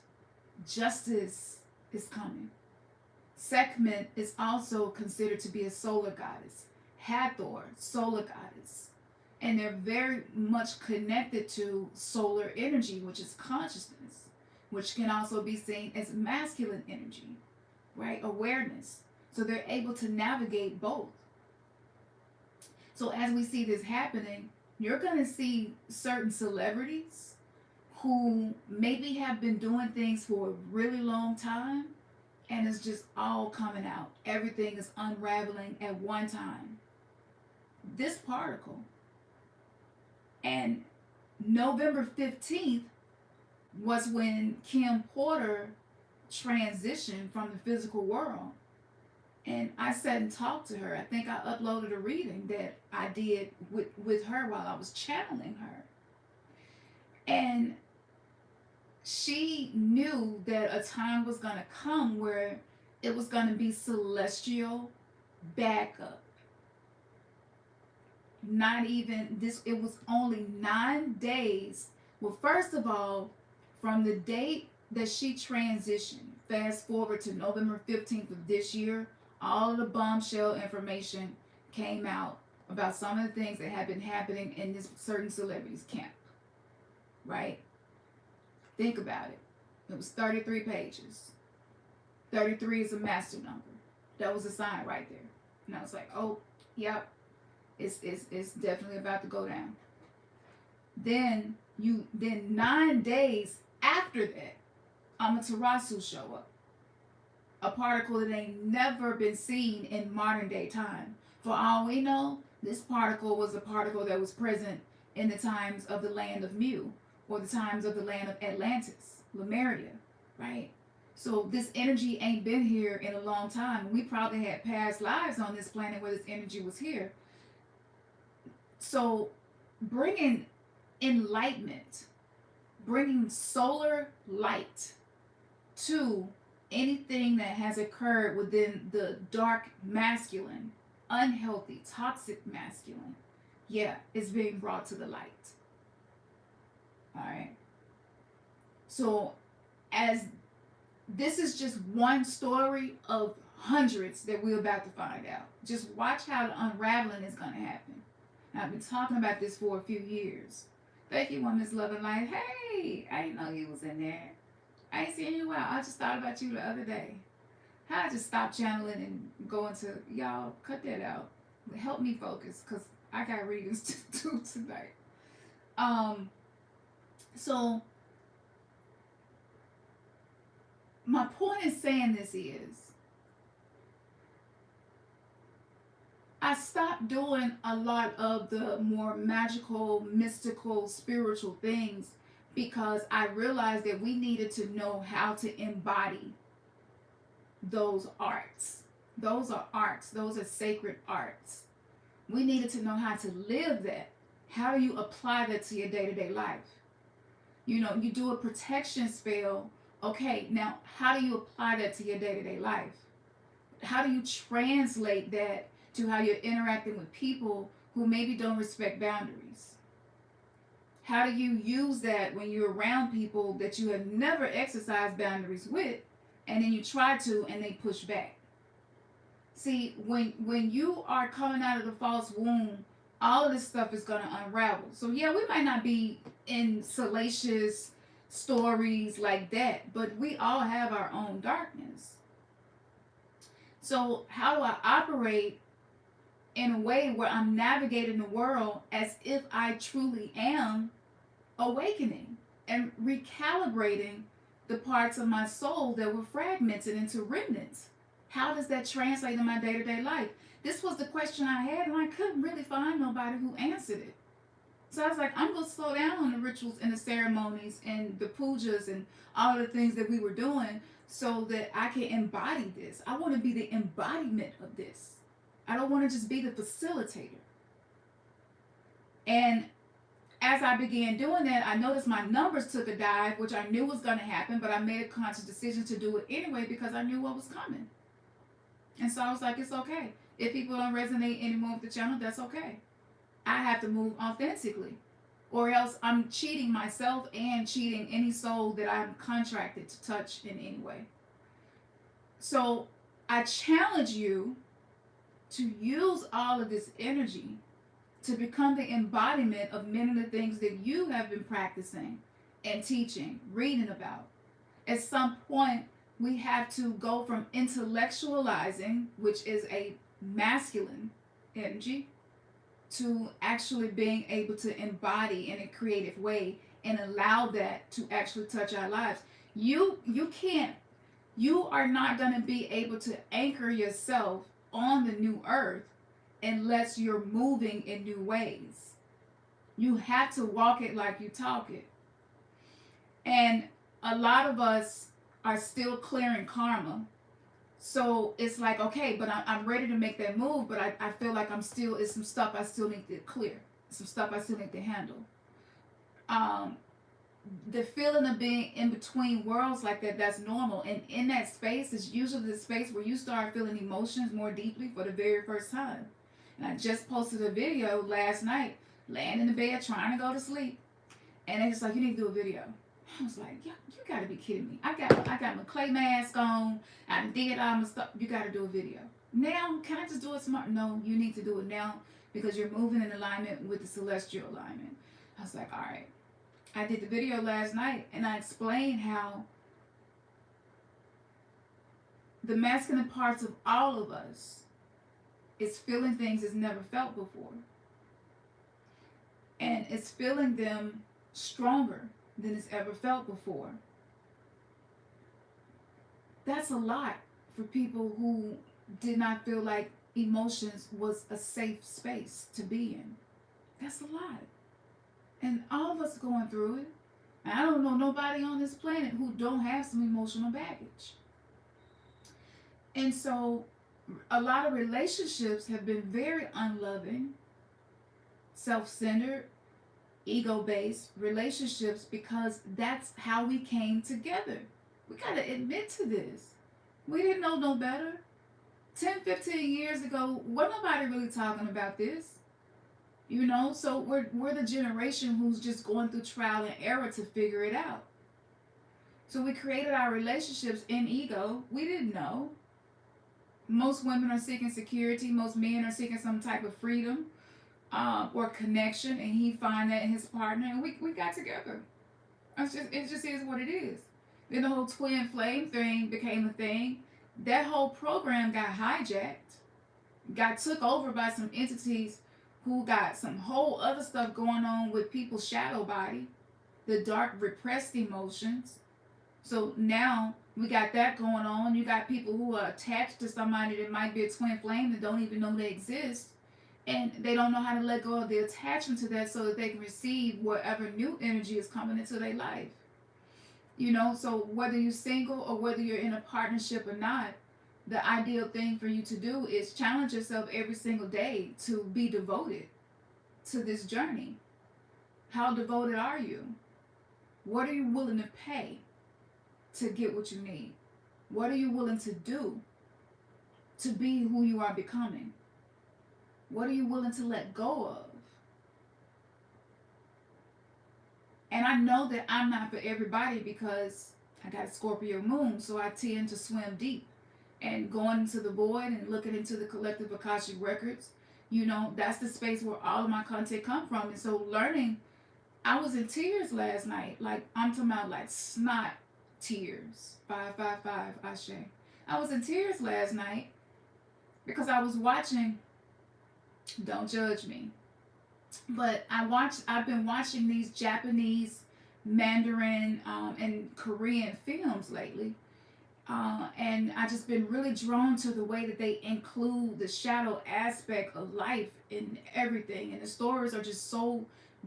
justice is coming. Sekhmet is also considered to be a solar goddess. Hathor, solar goddess. And they're very much connected to solar energy, which is consciousness, which can also be seen as masculine energy, right? Awareness. So they're able to navigate both. So as we see this happening, you're going to see certain celebrities who maybe have been doing things for a really long time, and it's just all coming out. Everything is unraveling at one time. This particle. And November 15th was when Kim Porter transitioned from the physical world. And I sat and talked to her. I think I uploaded a reading that I did with her while I was channeling her. And she knew that a time was going to come where it was going to be celestial backup. Not even this, it was only 9 days. Well, first of all, from the date that she transitioned, fast forward to November 15th of this year, all of the bombshell information came out about some of the things that had been happening in this certain celebrity's camp, right? Think about it. It was 33 pages. 33 is a master number. That was a sign right there. And I was like, oh, yep, it's definitely about to go down. Then 9 days after that, Amaterasu show up. A particle that ain't never been seen in modern day time. For all we know, this particle was a particle that was present in the times of the land of Mu, or the times of the land of Atlantis, Lemuria, right? So this energy ain't been here in a long time. We probably had past lives on this planet where this energy was here. So bringing enlightenment, bringing solar light to anything that has occurred within the dark masculine unhealthy, toxic masculine, yeah, is being brought to the light. All right. So, as this is just one story of hundreds that we're about to find out. Just watch how the unraveling is going to happen. And I've been talking about this for a few years. Thank you, Miss Loving Life. Hey, I didn't know you was in there. I ain't seen you in a while. I just thought about you the other day. How I just stopped channeling and going to, y'all, cut that out. Help me focus, because I got readings to do tonight. So my point in saying this is, I stopped doing a lot of the more magical, mystical, spiritual things because I realized that we needed to know how to embody those arts. Those are arts. Those are sacred arts. We needed to know how to live that. How do you apply that to your day-to-day life? You know, you do a protection spell. Okay, now how do you apply that to your day-to-day life? How do you translate that to how you're interacting with people who maybe don't respect boundaries? How do you use that when you're around people that you have never exercised boundaries with, and then you try to and they push back? See, when you are coming out of the false womb, all of this stuff is going to unravel. So yeah, we might not be in salacious stories like that, but we all have our own darkness. So how do I operate in a way where I'm navigating the world as if I truly am awakening and recalibrating the parts of my soul that were fragmented into remnants? How does that translate in my day-to-day life? This was the question I had, and I couldn't really find nobody who answered it. So I was like, I'm going to slow down on the rituals and the ceremonies and the pujas and all the things that we were doing so that I can embody this. I want to be the embodiment of this. I don't want to just be the facilitator. And as I began doing that, I noticed my numbers took a dive, which I knew was going to happen, but I made a conscious decision to do it anyway because I knew what was coming. And so I was like, it's okay. If people don't resonate anymore with the channel, that's okay. I have to move authentically, or else I'm cheating myself and cheating any soul that I'm contracted to touch in any way. So I challenge you to use all of this energy to become the embodiment of many of the things that you have been practicing and teaching, reading about. At some point, we have to go from intellectualizing, which is a masculine energy, to actually being able to embody in a creative way and allow that to actually touch our lives. You are not going to be able to anchor yourself on the new earth unless you're moving in new ways. You have to walk it like you talk it. And a lot of us are still clearing karma. So it's like, okay, but I'm ready to make that move, but I feel like it's some stuff I still need to clear. Some stuff I still need to handle. The feeling of being in between worlds like that, that's normal. And in that space is usually the space where you start feeling emotions more deeply for the very first time. And I just posted a video last night, laying in the bed trying to go to sleep. And it's like, you need to do a video. I was like, you gotta be kidding me. I got my clay mask on. I did all my stuff. You gotta do a video. Now, can I just do it tomorrow? No, you need to do it now because you're moving in alignment with the celestial alignment. I was like, all right. I did the video last night and I explained how the masculine parts of all of us is feeling things it's never felt before. And it's feeling them stronger than it's ever felt before. That's a lot for people who did not feel like emotions was a safe space to be in. That's a lot. And all of us are going through it. And I don't know nobody on this planet who don't have some emotional baggage. And so a lot of relationships have been very unloving, self-centered, ego-based relationships because that's how we came together. We got to admit to this. We didn't know no better. 10, 15 years ago, wasn't nobody really talking about this. So we're the generation who's just going through trial and error to figure it out. So we created our relationships in ego. We didn't know. Most women are seeking security. Most men are seeking some type of freedom or connection, and he find that in his partner, and we got together. It just is what it is. Then the whole twin flame thing became a thing. That whole program got hijacked, got took over by some entities who got some whole other stuff going on with people's shadow body, the dark repressed emotions. So now we got that going on. You got people who are attached to somebody that might be a twin flame that don't even know they exist. And they don't know how to let go of the attachment to that so that they can receive whatever new energy is coming into their life. So whether you're single or whether you're in a partnership or not, the ideal thing for you to do is challenge yourself every single day to be devoted to this journey. How devoted are you? What are you willing to pay to get what you need? What are you willing to do to be who you are becoming? What are you willing to let go of? And I know that I'm not for everybody because I got a Scorpio moon, so I tend to swim deep. And going into the void and looking into the collective Akashic records, that's the space where all of my content come from. And so learning, I was in tears last night. Like, I'm talking about like snot tears. 555, Ashe. I was in tears last night because I was watching, don't judge me, but I've been watching these Japanese, Mandarin, and Korean films lately. And I just been really drawn to the way that they include the shadow aspect of life in everything. And the stories are just so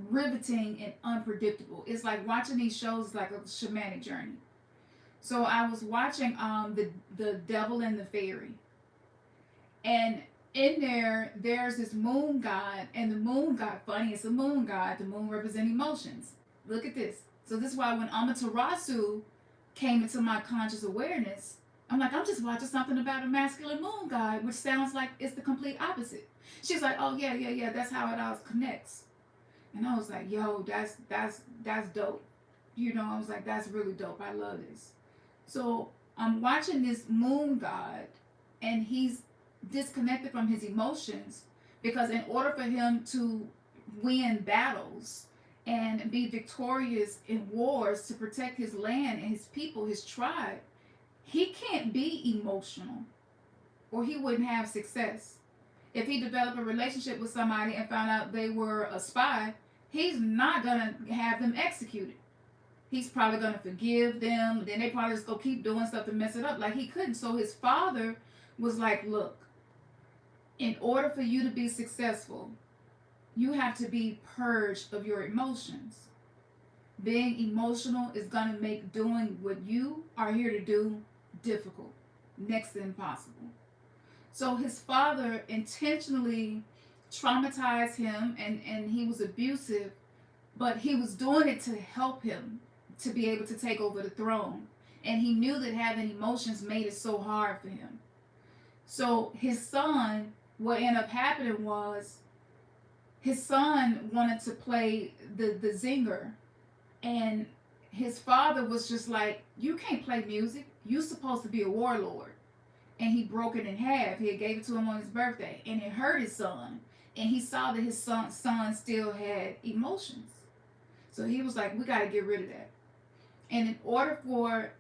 riveting and unpredictable. It's like watching these shows like a shamanic journey. So I was watching the Devil and the Fairy. And in there's this moon god, and the moon god, funny, it's a moon god. The moon represents emotions. Look at this. So this is why when Amaterasu came into my conscious awareness, I'm like, I'm just watching something about a masculine moon god, which sounds like it's the complete opposite. She's like, oh yeah, that's how it all connects. And I was like, yo, that's dope. I was like, that's really dope. I love this. So I'm watching this moon god, and he's disconnected from his emotions because in order for him to win battles and be victorious in wars to protect his land and his people, his tribe, he can't be emotional or he wouldn't have success. If he developed a relationship with somebody and found out they were a spy, he's not going to have them executed. He's probably going to forgive them. Then they probably just go keep doing stuff to mess it up. Like he couldn't. So his father was like, look, in order for you to be successful, you have to be purged of your emotions. Being emotional is going to make doing what you are here to do difficult, next to impossible. So his father intentionally traumatized him, and he was abusive, but he was doing it to help him to be able to take over the throne. And he knew that having emotions made it so hard for him. So his son, what ended up happening was his son wanted to play the zinger, and his father was just like, you can't play music. You're supposed to be a warlord. And he broke it in half. He gave it to him on his birthday, and it hurt his son. And he saw that his son still had emotions. So he was like, we got to get rid of that. And in order for,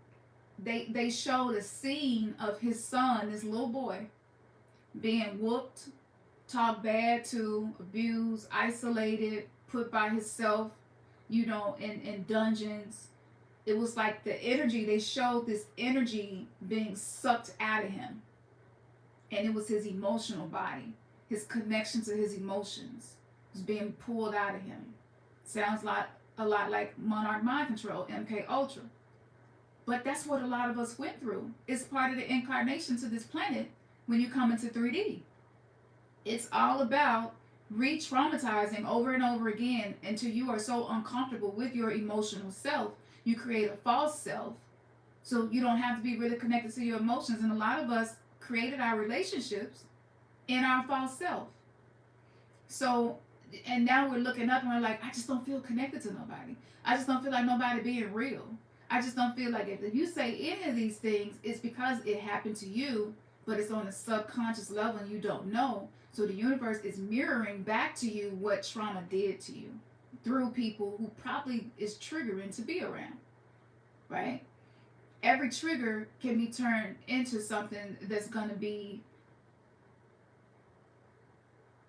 they showed a scene of his son, this little boy, being whooped, talked bad to, abused, isolated, put by himself, in dungeons. It was like the energy, they showed this energy being sucked out of him. And it was his emotional body, his connection to his emotions was being pulled out of him. Sounds like a lot like Monarch Mind Control, MK Ultra. But that's what a lot of us went through. It's part of the incarnation to this planet when you come into 3D. It's all about re-traumatizing over and over again until you are so uncomfortable with your emotional self. You create a false self so you don't have to be really connected to your emotions. And a lot of us created our relationships in our false self. So, and now we're looking up and we're like, I just don't feel connected to nobody. I just don't feel like nobody being real. I just don't feel like if you say any of these things, it's because it happened to you, but it's on a subconscious level and you don't know. So the universe is mirroring back to you what trauma did to you through people who probably is triggering to be around, right? Every trigger can be turned into something that's going to be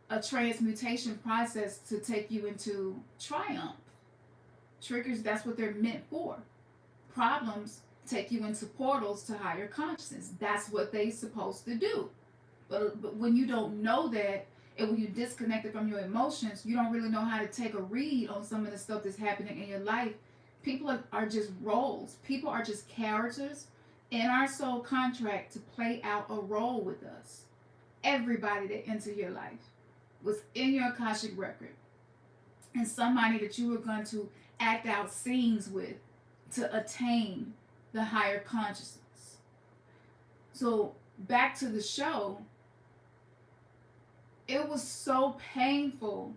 a transmutation process to take you into triumph. Triggers, that's what they're meant for. Problems take you into portals to higher consciousness. That's what they're supposed to do. But when you don't know that, and when you're disconnected from your emotions, you don't really know how to take a read on some of the stuff that's happening in your life. People are just roles. People are just characters in our soul contract to play out a role with us. Everybody that entered your life was in your Akashic record, and somebody that you were going to act out scenes with to attain the higher consciousness. So back to the show, it was so painful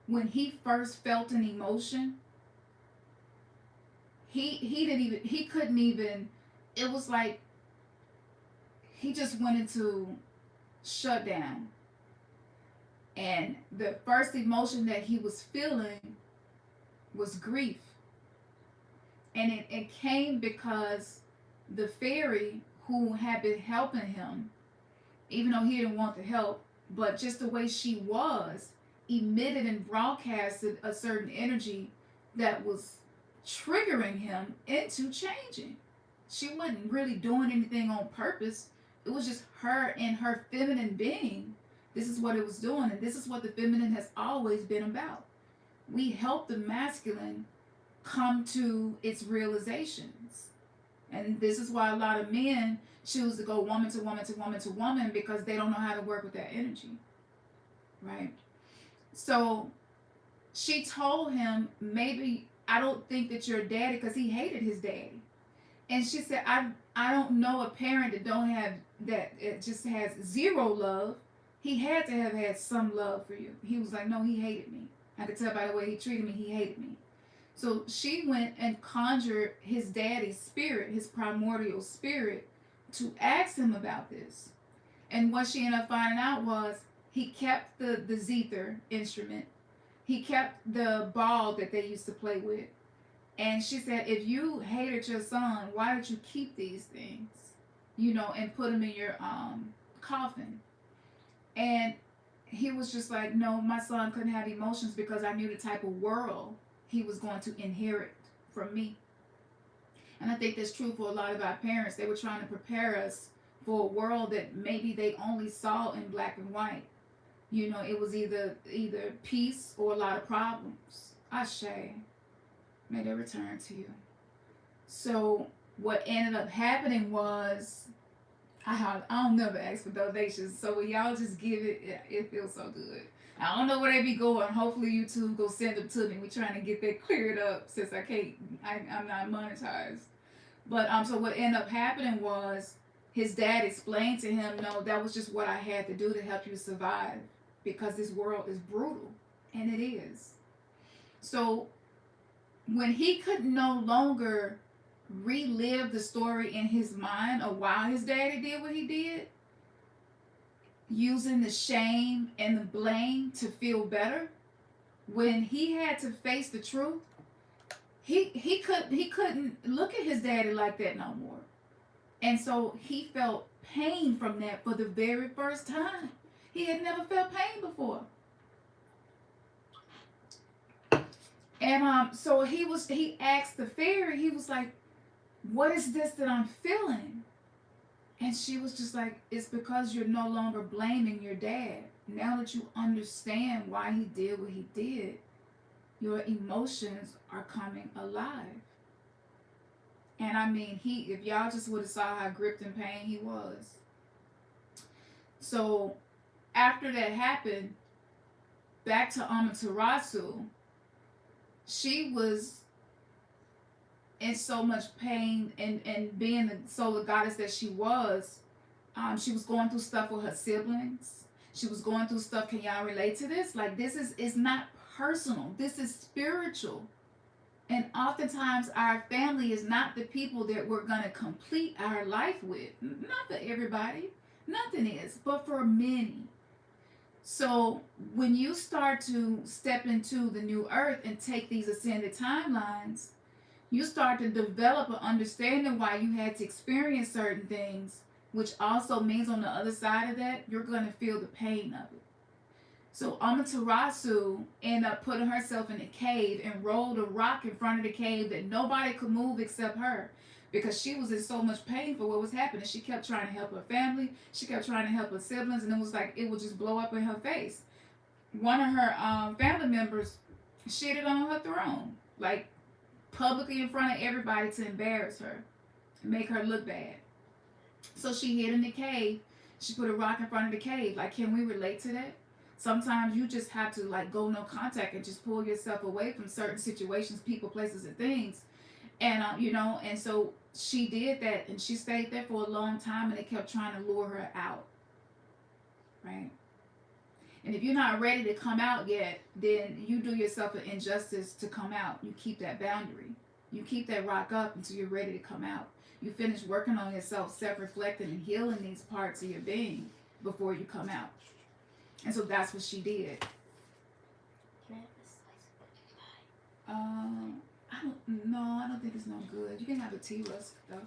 when he first felt an emotion. He couldn't even, it was like he just went into shutdown. And the first emotion that he was feeling was grief. And it came because the fairy who had been helping him, even though he didn't want the help, but just the way she was, emitted and broadcasted a certain energy that was triggering him into changing. She wasn't really doing anything on purpose. It was just her in her feminine being. This is what it was doing, and this is what the feminine has always been about. We help the masculine come to its realizations. And this is why a lot of men choose to go woman to woman to woman to woman, because they don't know how to work with that energy. Right? So she told him, maybe I don't think that you're daddy, because he hated his daddy. And she said, I don't know a parent that don't have that, it just has zero love. He had to have had some love for you. He was like, no, he hated me. I could tell by the way he treated me, he hated me. So she went and conjured his daddy's spirit, his primordial spirit, to ask him about this. And what she ended up finding out was he kept the zither instrument. He kept the ball that they used to play with. And she said, if you hated your son, why did you keep these things? You know, and put them in your coffin. And he was just like, no, my son couldn't have emotions because I knew the type of world he was going to inherit from me. And I think that's true for a lot of our parents. They were trying to prepare us for a world that maybe they only saw in black and white. You know, it was either peace or a lot of problems. Ashe, may they return to you. So what ended up happening was, I don't never ask for donations, so when y'all just give it, it feels so good. I don't know where they be going. Hopefully YouTube go send them to me. We're trying to get that cleared up since I'm not monetized. But so what ended up happening was his dad explained to him, no, that was just what I had to do to help you survive, because this world is brutal, and it is. So when he could no longer relive the story in his mind of why his daddy did what he did, using the shame and the blame to feel better, when he had to face the truth, he couldn't look at his daddy like that no more. And so he felt pain from that for the very first time. He had never felt pain before. And so he asked the fairy, he was like, what is this that I'm feeling? And she was just like, it's because you're no longer blaming your dad. Now that you understand why he did what he did, your emotions are coming alive. And I mean, if y'all just would have saw how gripped in pain he was. So after that happened, back to Amaterasu, she was in so much pain, and being the solar goddess that she was, She was going through stuff with her siblings. She was going through stuff. Can y'all relate to this? Like, this is not personal. This is spiritual. And oftentimes our family is not the people that we're going to complete our life with. Not for everybody. Nothing is. But for many. So when you start to step into the new earth and take these ascended timelines, you start to develop an understanding why you had to experience certain things, which also means on the other side of that, you're going to feel the pain of it. So Amaterasu ended up putting herself in a cave and rolled a rock in front of the cave that nobody could move except her, because she was in so much pain for what was happening. She kept trying to help her family. She kept trying to help her siblings, and it was like it would just blow up in her face. One of her family members shitted on her throne, like publicly in front of everybody to embarrass her, make her look bad. So she hid in the cave. She put a rock in front of the cave. Like, can we relate to that? Sometimes you just have to like go no contact and just pull yourself away from certain situations, people, places, and things. And and so she did that, and she stayed there for a long time, and they kept trying to lure her out, right? And if you're not ready to come out yet, then you do yourself an injustice to come out. You keep that boundary. You keep that rock up until you're ready to come out. You finish working on yourself, self-reflecting and healing these parts of your being before you come out. And so that's what she did. Can I have a slice of pie? I don't think it's no good. You can have a tea rusk though.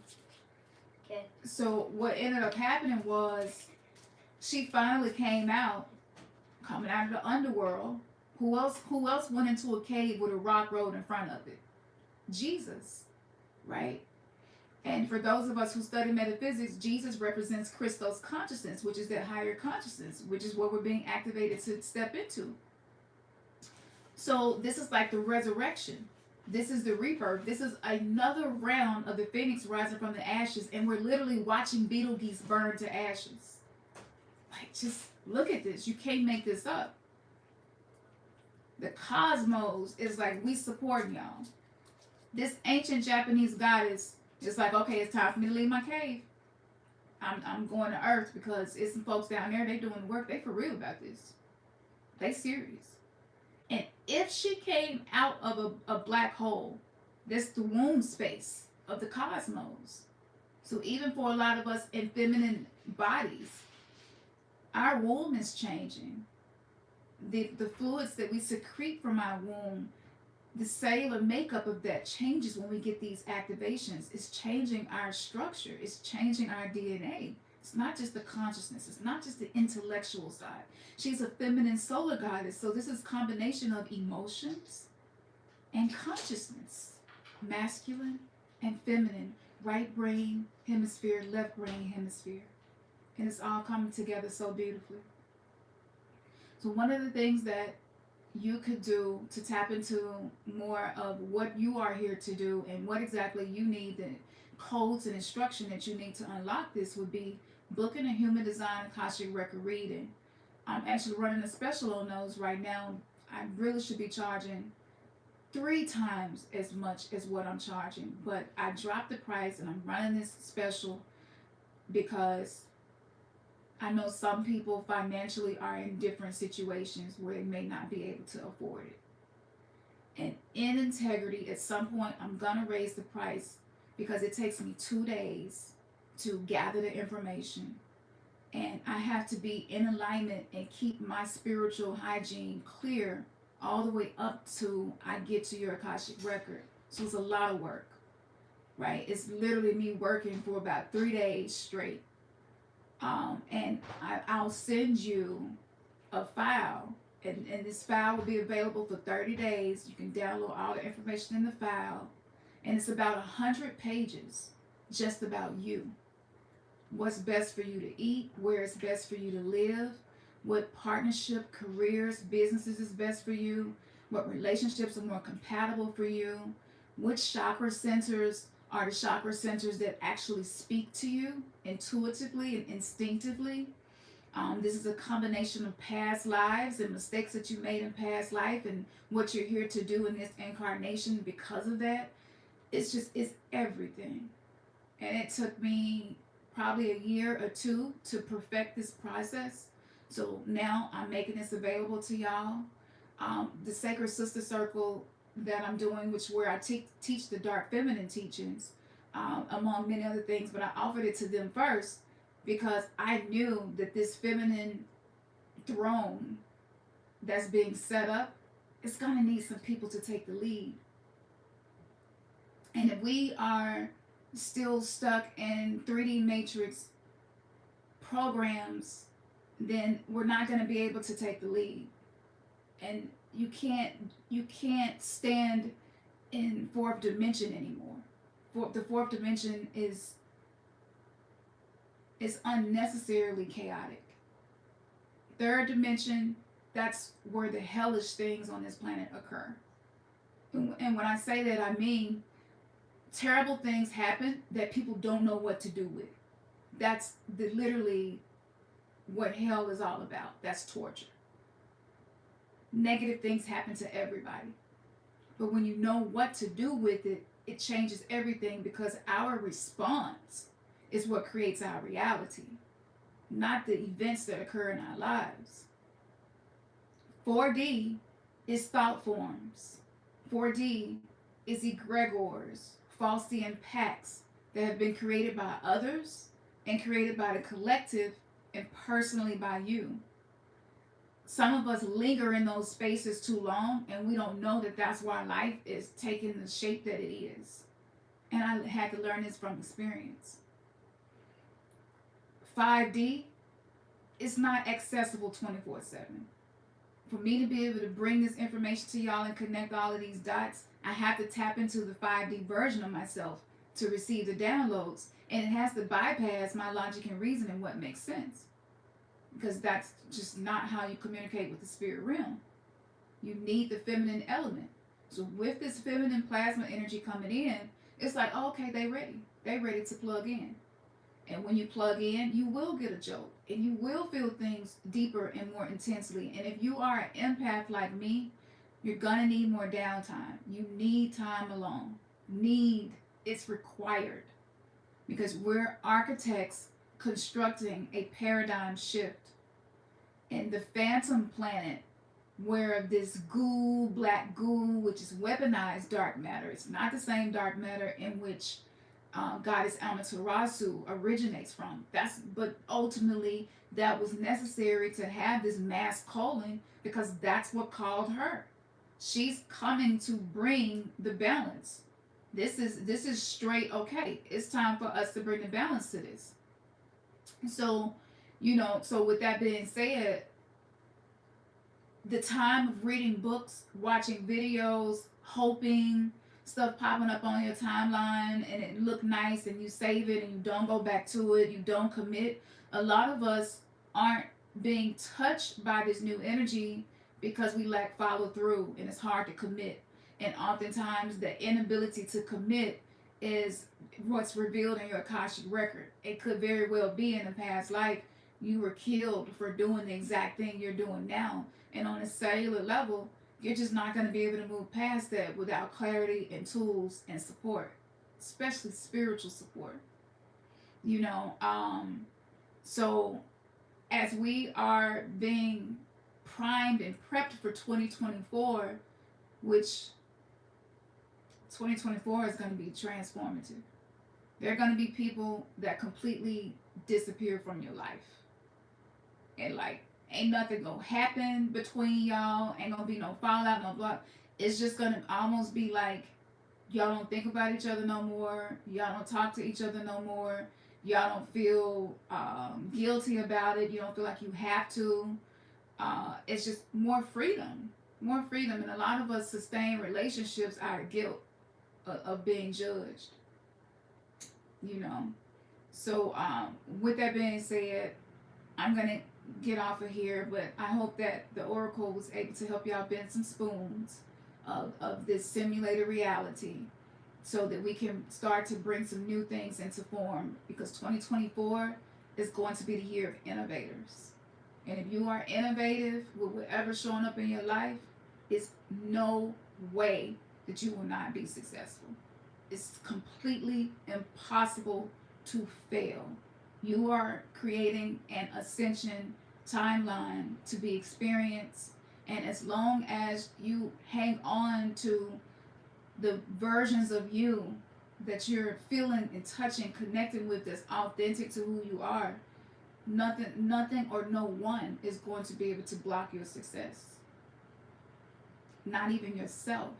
Okay. So what ended up happening was she finally came out, coming out of the underworld. Who else went into a cave with a rock rolled in front of it? Jesus, right? And for those of us who study metaphysics, Jesus represents Christos consciousness, which is that higher consciousness, which is what we're being activated to step into. So this is like the resurrection. This is the rebirth. This is another round of the phoenix rising from the ashes, and we're literally watching Betelgeuse burn to ashes. Like, just look at this. You can't make this up. The cosmos is like, we support y'all. This ancient Japanese goddess is like, okay, it's time for me to leave my cave. I'm going to Earth because it's some folks down there, they doing the work. They for real about this. They serious. And if she came out of a black hole, that's the womb space of the cosmos. So even for a lot of us in feminine bodies, our womb is changing. The fluids that we secrete from our womb, the cellular makeup of that changes when we get these activations. It's changing our structure. It's changing our DNA. It's not just the consciousness. It's not just the intellectual side. She's a feminine solar goddess. So this is a combination of emotions and consciousness. Masculine and feminine. Right brain hemisphere, left brain hemisphere. And it's all coming together so beautifully. So one of the things that you could do to tap into more of what you are here to do and what exactly you need, the codes and instruction that you need to unlock this, would be booking a human design Akashic record reading. I'm actually running a special on those right now. I really should be charging 3 times as much as what I'm charging, but I dropped the price and I'm running this special because I know some people financially are in different situations where they may not be able to afford it. And in integrity, at some point, I'm going to raise the price because it takes me 2 days to gather the information. And I have to be in alignment and keep my spiritual hygiene clear all the way up to I get to your Akashic record. So it's a lot of work, right? It's literally me working for about 3 days straight. And I'll send you a file, and this file will be available for 30 days. You can download all the information in the file, and it's about 100 pages just about you. What's best for you to eat, where it's best for you to live, what partnership, careers, businesses is best for you, what relationships are more compatible for you, which chakra centers are the chakra centers that actually speak to you intuitively and instinctively. This is a combination of past lives and mistakes that you made in past life and what you're here to do in this incarnation because of that. It's everything. And it took me probably a year or two to perfect this process. So now I'm making this available to y'all. The Sacred Sister Circle that I'm doing, which where I teach the dark feminine teachings, among many other things, but I offered it to them first because I knew that this feminine throne that's being set up, it's going to need some people to take the lead. And if we are still stuck in 3D matrix programs, then we're not going to be able to take the lead. And you can't stand in fourth dimension anymore. The fourth dimension is unnecessarily chaotic. Third dimension, that's where the hellish things on this planet occur. And when I say that, I mean terrible things happen that people don't know what to do with. That's literally what hell is all about. That's torture. Negative things happen to everybody. But when you know what to do with it, it changes everything, because our response is what creates our reality, not the events that occur in our lives. 4D is thought forms. 4D is egregores, Faustian pacts that have been created by others and created by the collective and personally by you. Some of us linger in those spaces too long, and we don't know that that's why life is taking the shape that it is. And I had to learn this from experience. 5D is not accessible 24/7. For me to be able to bring this information to y'all and connect all of these dots, I have to tap into the 5D version of myself to receive the downloads. And it has to bypass my logic and reason and what makes sense. Because that's just not how you communicate with the spirit realm. You need the feminine element. So with this feminine plasma energy coming in, it's like, oh, okay, they ready. They ready to plug in. And when you plug in, you will get a jolt. And you will feel things deeper and more intensely. And if you are an empath like me, you're going to need more downtime. You need time alone. It's required. Because we're architects constructing a paradigm shift. And the phantom planet, where this goo, black goo, which is weaponized dark matter, it's not the same dark matter in which goddess Amaterasu originates from. But ultimately, that was necessary to have this mass calling, because that's what called her. She's coming to bring the balance. This is straight okay. It's time for us to bring the balance to this. So, so with that being said, the time of reading books, watching videos, hoping, stuff popping up on your timeline and it look nice and you save it and you don't go back to it, you don't commit. A lot of us aren't being touched by this new energy because we lack follow through and it's hard to commit. And oftentimes the inability to commit is what's revealed in your Akashic record. It could very well be in a past life you were killed for doing the exact thing you're doing now. And on a cellular level, you're just not going to be able to move past that without clarity and tools and support, especially spiritual support. So as we are being primed and prepped for 2024, which 2024 is going to be transformative. There are going to be people that completely disappear from your life. And ain't nothing gonna happen between y'all. Ain't gonna be no fallout, no blah. It's just gonna almost be like y'all don't think about each other no more. Y'all don't talk to each other no more. Y'all don't feel guilty about it. You don't feel like you have to. It's just more freedom. And a lot of us sustain relationships out of guilt of being judged. So with that being said, I'm gonna get off of here, but I hope that the Oracle was able to help y'all bend some spoons of this simulated reality so that we can start to bring some new things into form, because 2024 is going to be the year of innovators. And if you are innovative with whatever's showing up in your life, it's no way that you will not be successful. It's completely impossible to fail. You are creating an ascension timeline to be experienced. And as long as you hang on to the versions of you that you're feeling and touching, connecting with, that's authentic to who you are, nothing or no one is going to be able to block your success. Not even yourself.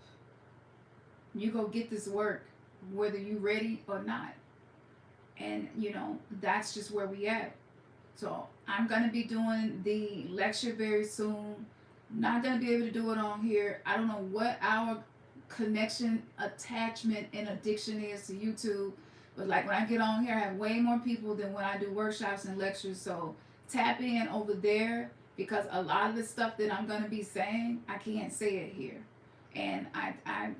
You go get this work whether you're ready or not. And that's just where we at. So I'm gonna be doing the lecture very soon. Not gonna be able to do it on here. I don't know what our connection, attachment, and addiction is to YouTube. But like when I get on here, I have way more people than when I do workshops and lectures. So tap in over there, because a lot of the stuff that I'm gonna be saying, I can't say it here. And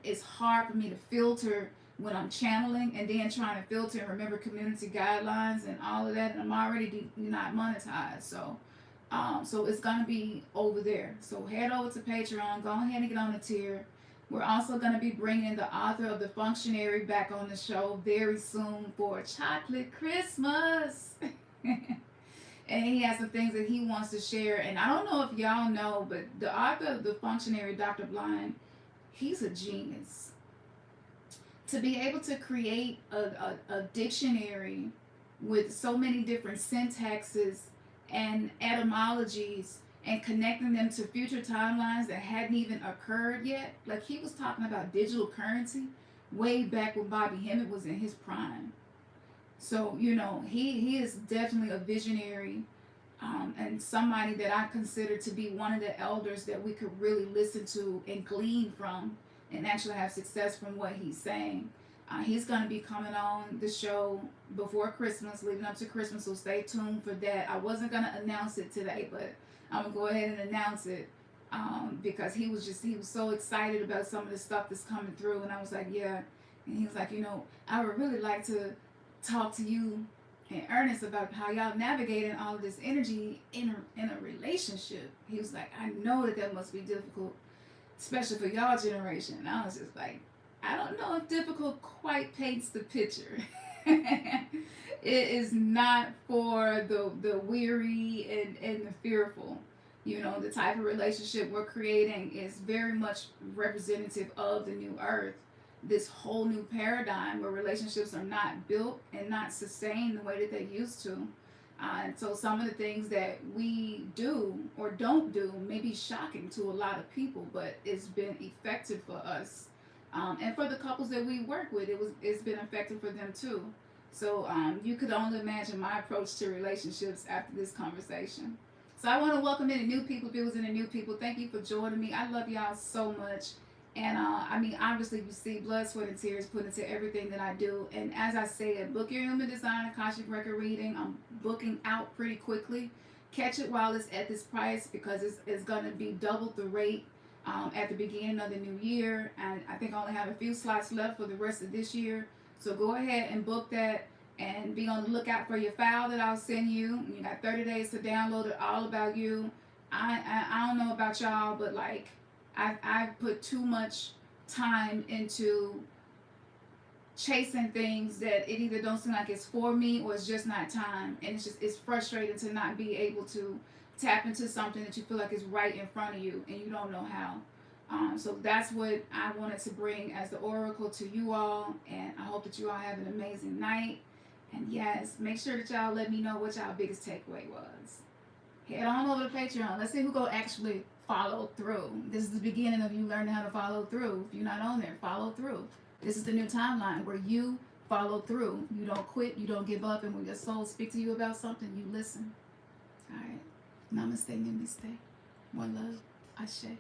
it's hard for me to filter when I'm channeling, and then trying to filter and remember community guidelines and all of that. And I'm already not monetized. So it's gonna be over there. So head over to Patreon. Go ahead and get on the tier. We're also going to be bringing the author of The Functionary back on the show very soon for Chocolate Christmas. And he has some things that he wants to share. And I don't know if y'all know, but the author of The Functionary, Dr. Blind, he's a genius. To be able to create a dictionary with so many different syntaxes and etymologies, and connecting them to future timelines that hadn't even occurred yet. Like, he was talking about digital currency way back when Bobby Hemmett was in his prime. So, he is definitely a visionary, and somebody that I consider to be one of the elders that we could really listen to and glean from, and actually have success from what he's saying. He's going to be coming on the show before Christmas, leading up to Christmas, so stay tuned for that. I wasn't going to announce it today, but I'm going to go ahead and announce it, because he was so excited about some of the stuff that's coming through. And I was like, yeah. And he was like, I would really like to talk to you and Ernest about how y'all navigating all of this energy in a relationship. He was like, I know that must be difficult, especially for y'all generation. And I was just like, I don't know if difficult quite paints the picture. It is not for the weary and the fearful. The type of relationship we're creating is very much representative of the new earth. This whole new paradigm where relationships are not built and not sustained the way that they used to. And so some of the things that we do or don't do may be shocking to a lot of people, but it's been effective for us. And for the couples that we work with, it's been effective for them too. So you could only imagine my approach to relationships after this conversation. So I want to welcome any new people. If it was any new people, thank you for joining me. I love y'all so much. And obviously you see blood, sweat, and tears put into everything that I do. And as I said, book your human design Akashic record reading. I'm booking out pretty quickly. Catch it while it's at this price, because it's going to be double the rate at the beginning of the new year. And I think I only have a few slots left for the rest of this year. So go ahead and book that, and be on the lookout for your file that I'll send you. You got 30 days to download it, all about you. I don't know about y'all, but like I've put too much time into chasing things that it either don't seem like it's for me, or it's just not time. And it's frustrating to not be able to tap into something that you feel like is right in front of you and you don't know how. So that's what I wanted to bring as the oracle to you all, and I hope that you all have an amazing night. And yes, make sure that y'all let me know what y'all biggest takeaway was. Head on over to Patreon. Let's see who go actually follow through. This is the beginning of you learning how to follow through. If you're not on there, follow through. This is the new timeline where you follow through. You don't quit, you don't give up, and when your soul speaks to you about something, you listen. All right. Namaste, namaste. One love. Ashe.